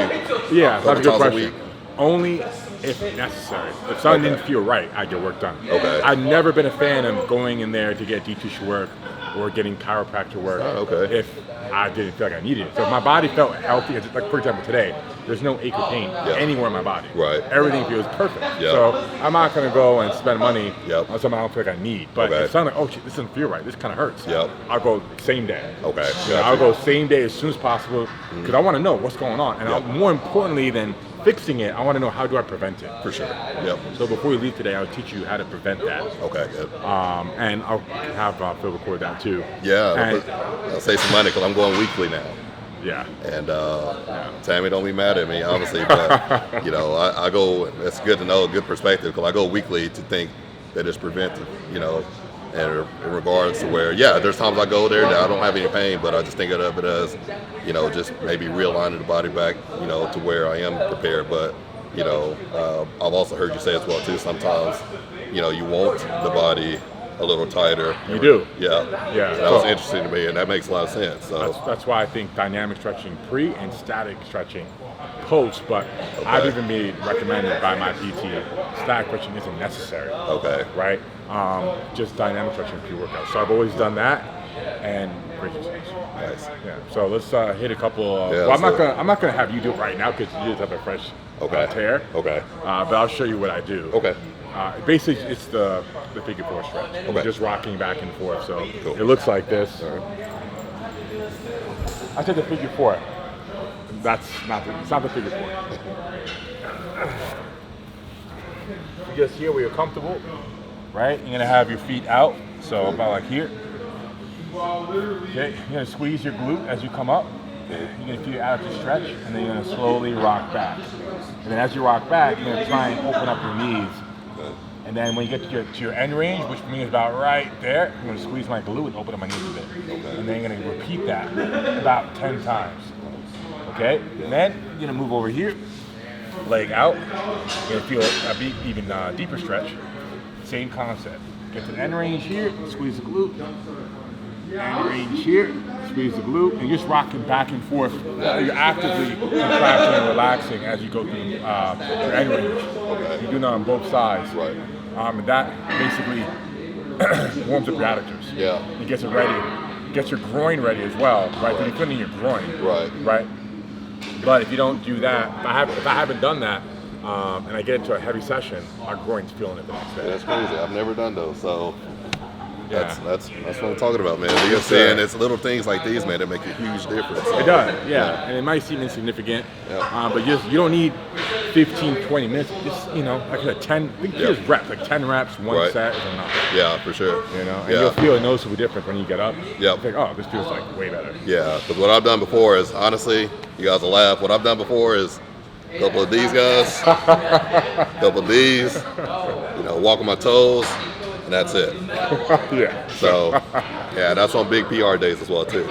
Speaker 1: Yeah, that's a good
Speaker 2: times a
Speaker 1: question.
Speaker 2: week?
Speaker 1: Only if necessary. If something didn't feel right, I get work done.
Speaker 2: Okay.
Speaker 1: I've never been a fan of going in there to get deep tissue work or getting chiropractor work
Speaker 2: okay.
Speaker 1: if I didn't feel like I needed it. So if my body felt healthy, like for example today, there's no ache or pain anywhere in my body.
Speaker 2: Right.
Speaker 1: Everything feels perfect.
Speaker 2: Yeah.
Speaker 1: So I'm not going to go and spend money
Speaker 2: Yep.
Speaker 1: on something I don't feel like I need. But if something like, oh shit, this doesn't feel right, this kind of hurts,
Speaker 2: Yep.
Speaker 1: I'll go same day.
Speaker 2: Okay.
Speaker 1: I'll go same day as soon as possible because I want to know what's going on. And
Speaker 2: Yep.
Speaker 1: more importantly than fixing it, I want to know how do I prevent it.
Speaker 2: For sure. Yep.
Speaker 1: So before we leave today, I'll teach you how to prevent that.
Speaker 2: Okay, good.
Speaker 1: And I'll have Phil record that too.
Speaker 2: Yeah,
Speaker 1: And-
Speaker 2: I'll save some money because I'm going weekly now.
Speaker 1: Yeah.
Speaker 2: And Tammy, don't be mad at me, obviously, but I go. It's good to know, good perspective, because I go weekly to think that it's preventive, and in regards to where, there's times I go there that I don't have any pain, but I just think of it as, just maybe realigning the body back, to where I am prepared. But I've also heard you say as well too. Sometimes, you want the body a little tighter.
Speaker 1: You do.
Speaker 2: Yeah.
Speaker 1: Yeah.
Speaker 2: That was interesting to me, and that makes a lot of sense. So.
Speaker 1: That's why I think dynamic stretching pre and static stretching post, but I've even been recommended by my PT, static stretching isn't necessary.
Speaker 2: Okay.
Speaker 1: Right? Just dynamic stretching pre-workout. So I've always done that. and great success.
Speaker 2: Nice.
Speaker 1: Yeah. So let's hit a couple.
Speaker 2: Yeah,
Speaker 1: Well, I'm
Speaker 2: let's
Speaker 1: not gonna have you do it right now because you just have a fresh tear.
Speaker 2: Okay.
Speaker 1: But I'll show you what I do.
Speaker 2: Okay.
Speaker 1: Basically, it's the figure 4 stretch.
Speaker 2: Okay.
Speaker 1: You're just rocking back and forth. So
Speaker 2: Cool.
Speaker 1: it looks like this. I said the figure 4. It's not the figure 4. You just here where you're comfortable, right? You're gonna have your feet out, so about like here. Okay, you're gonna squeeze your glute as you come up. You're gonna feel it out to stretch, and then you're gonna slowly rock back. And then as you rock back, you're gonna try and open up your knees. And then when you get to your end range, which for me is about right there, I'm gonna squeeze my glute and open up my knees a bit. And then you're gonna repeat that about 10 times. Okay, and then you're gonna move over here, leg out. You're gonna feel a even deeper stretch. Same concept. Get to the end range here, squeeze the glute. End range here, squeeze the glute, and you're just rocking back and forth. You're actively contracting and relaxing as you go through your end range. You're doing that on both sides.
Speaker 2: Right.
Speaker 1: And that basically warms up your adductors.
Speaker 2: Yeah.
Speaker 1: It gets it ready. Gets your groin ready as well, right? So you're putting in your groin.
Speaker 2: Right.
Speaker 1: Right. But if you don't do that, if I haven't done that, and I get into a heavy session, my groin's feeling it the next day.
Speaker 2: That's crazy. I've never done those, so
Speaker 1: Yeah.
Speaker 2: that's what I'm talking about, man. You're saying it's little things like these, man, that make a huge difference.
Speaker 1: It does, yeah. And it might seem insignificant,
Speaker 2: Yeah.
Speaker 1: but you don't need 15, 20 minutes. Just, like I said, 10, just reps, like 10 reps, one
Speaker 2: Right.
Speaker 1: set is enough.
Speaker 2: Yeah, for sure.
Speaker 1: And
Speaker 2: Yeah.
Speaker 1: you'll feel a noticeable difference when you get up.
Speaker 2: Yep.
Speaker 1: Think, oh, this feels like way better.
Speaker 2: Yeah, because what I've done before is, honestly, you guys will laugh, what I've done before is a couple of these guys, a couple of these, walk on my toes, and that's it.
Speaker 1: Yeah.
Speaker 2: So, yeah, that's on big PR days as well, too.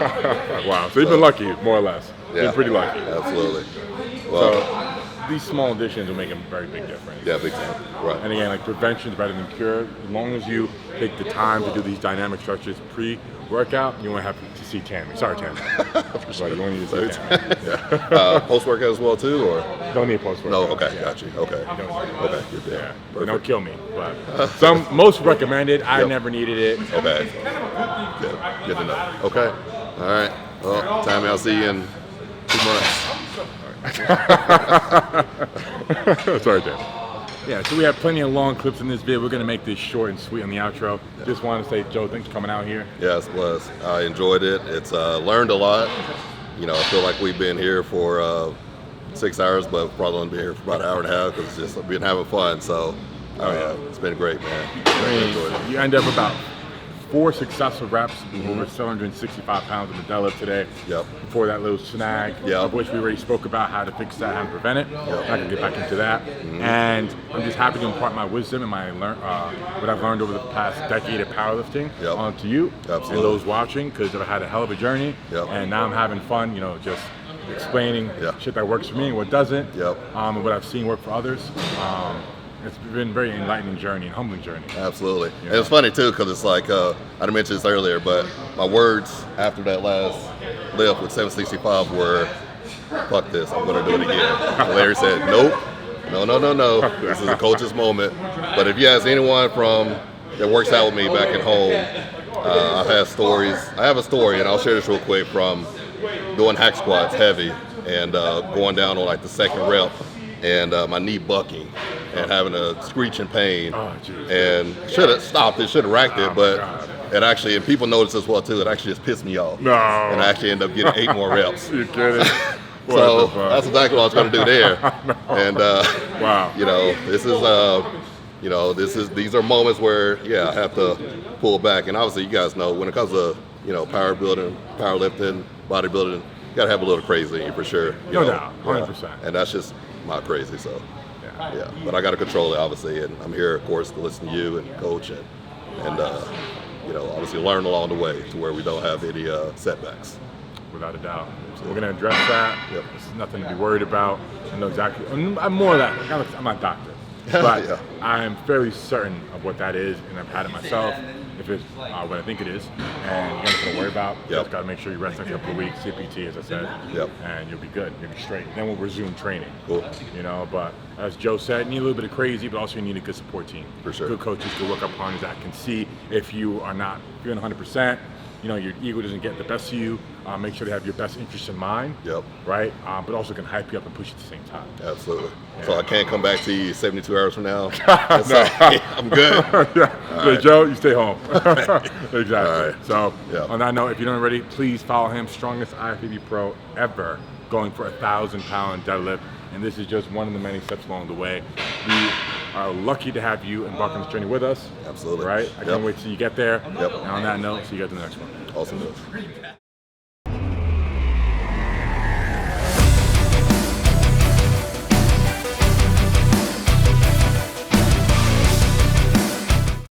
Speaker 1: Wow. So you've been lucky, more or less.
Speaker 2: Yeah.
Speaker 1: Been pretty lucky.
Speaker 2: Absolutely. Well,
Speaker 1: So these small additions will make a very big difference.
Speaker 2: yeah, big time. Right.
Speaker 1: And again, like prevention is better than cure. As long as you take the time to do these dynamic stretches pre-workout, you won't have to see Tammy. Sorry, Tammy. But you won't need to see Tammy.
Speaker 2: Post-workout as well, too, or?
Speaker 1: Don't need post-workout.
Speaker 2: No, okay,
Speaker 1: Yeah.
Speaker 2: got you. Okay. Okay, you're there.
Speaker 1: They don't kill me, but most recommended. I
Speaker 2: Yep.
Speaker 1: never needed it.
Speaker 2: Okay. Good to know. Okay. All right. Well, Tammy, I'll see you in 2 months.
Speaker 1: Sorry, Dan. Yeah, so we have plenty of long clips in this video. We're gonna make this short and sweet on the outro. Just wanted to say, Joe, thanks for coming out here.
Speaker 2: Yes, was. I enjoyed it. It's learned a lot. I feel like we've been here for 6 hours, but probably only been here for about an hour and a half because it's just been having fun. So, it's been great, man. Really enjoyed it.
Speaker 1: You end up about 4 successful reps, over 765 pounds in the deadlift today.
Speaker 2: Yep.
Speaker 1: Before that little snag,
Speaker 2: Yep.
Speaker 1: of which we already spoke about how to fix that, how to prevent it. I'm not gonna get back into that. And I'm just happy to impart my wisdom and what I've learned over the past decade of powerlifting
Speaker 2: Yep.
Speaker 1: onto you
Speaker 2: Absolutely.
Speaker 1: and those watching, because I've had a hell of a journey.
Speaker 2: Yep.
Speaker 1: And now I'm having fun, just explaining
Speaker 2: Yeah.
Speaker 1: shit that works for me and what doesn't.
Speaker 2: Yep.
Speaker 1: And what I've seen work for others. It's been a very enlightening journey and humbling journey.
Speaker 2: Absolutely.
Speaker 1: Yeah.
Speaker 2: And it's funny, too, because it's like, I didn't mention this earlier, but my words after that last lift with 765 were, fuck this, I'm going to do it again. Larry said, nope, no. This is a coach's moment. But if you ask anyone that works out with me back at home, I've had stories. I have a story, and I'll share this real quick, from doing hack squats heavy and going down on like the second rep and my knee bucking and having a screeching pain.
Speaker 1: Oh, geez.
Speaker 2: And should have stopped it, should have racked it, but
Speaker 1: God.
Speaker 2: it actually, and people notice as well too, it actually just pissed me off.
Speaker 1: No.
Speaker 2: And I actually ended up getting 8 more reps.
Speaker 1: You kidding?
Speaker 2: So
Speaker 1: What the fuck?
Speaker 2: that's exactly what I was going to do there. And
Speaker 1: Wow.
Speaker 2: these are moments where I have to pull back. And obviously, you guys know when it comes to powerlifting, bodybuilding, you got to have a little crazy in you for sure.
Speaker 1: No doubt, 100%.
Speaker 2: Yeah. And that's just my crazy. So
Speaker 1: Yeah.
Speaker 2: but I got to control it obviously, and I'm here of course to listen to you and coach and obviously learn along the way to where we don't have any setbacks.
Speaker 1: Without a doubt. So we're going to address that.
Speaker 2: Yep.
Speaker 1: This is nothing to be worried about. I know exactly. I'm more of that. I'm not a doctor. But
Speaker 2: Yeah.
Speaker 1: I'm fairly certain of what that is, and I've had it myself. If it's what I think it is, and you're nothing to worry about.
Speaker 2: Yep.
Speaker 1: Just got to make sure you rest next couple of weeks, CPT, as I said.
Speaker 2: Yep.
Speaker 1: And you'll be good. You'll be straight. Then we'll resume training.
Speaker 2: Cool.
Speaker 1: But as Joe said, you need a little bit of crazy, but also you need a good support team.
Speaker 2: For sure.
Speaker 1: Good coaches, good workout partners that can see if you are not feeling 100%. your ego doesn't get the best of you. Make sure to have your best interest in mind.
Speaker 2: Yep.
Speaker 1: Right? But also can hype you up and push you at the same time.
Speaker 2: Absolutely. So I can't come back to you 72 hours from now. I'm good.
Speaker 1: Yeah, Joe, you stay home. Exactly.
Speaker 2: Right.
Speaker 1: So
Speaker 2: Yeah.
Speaker 1: on that note, if you don't already, please follow him. Strongest IFBB pro ever, going for a 1,000-pound deadlift. And this is just one of the many steps along the way. We are lucky to have you embark on this journey with us.
Speaker 2: Absolutely.
Speaker 1: Right? I can't wait till you get there.
Speaker 2: Yep.
Speaker 1: And on that note, see you guys in the next one.
Speaker 2: Awesome.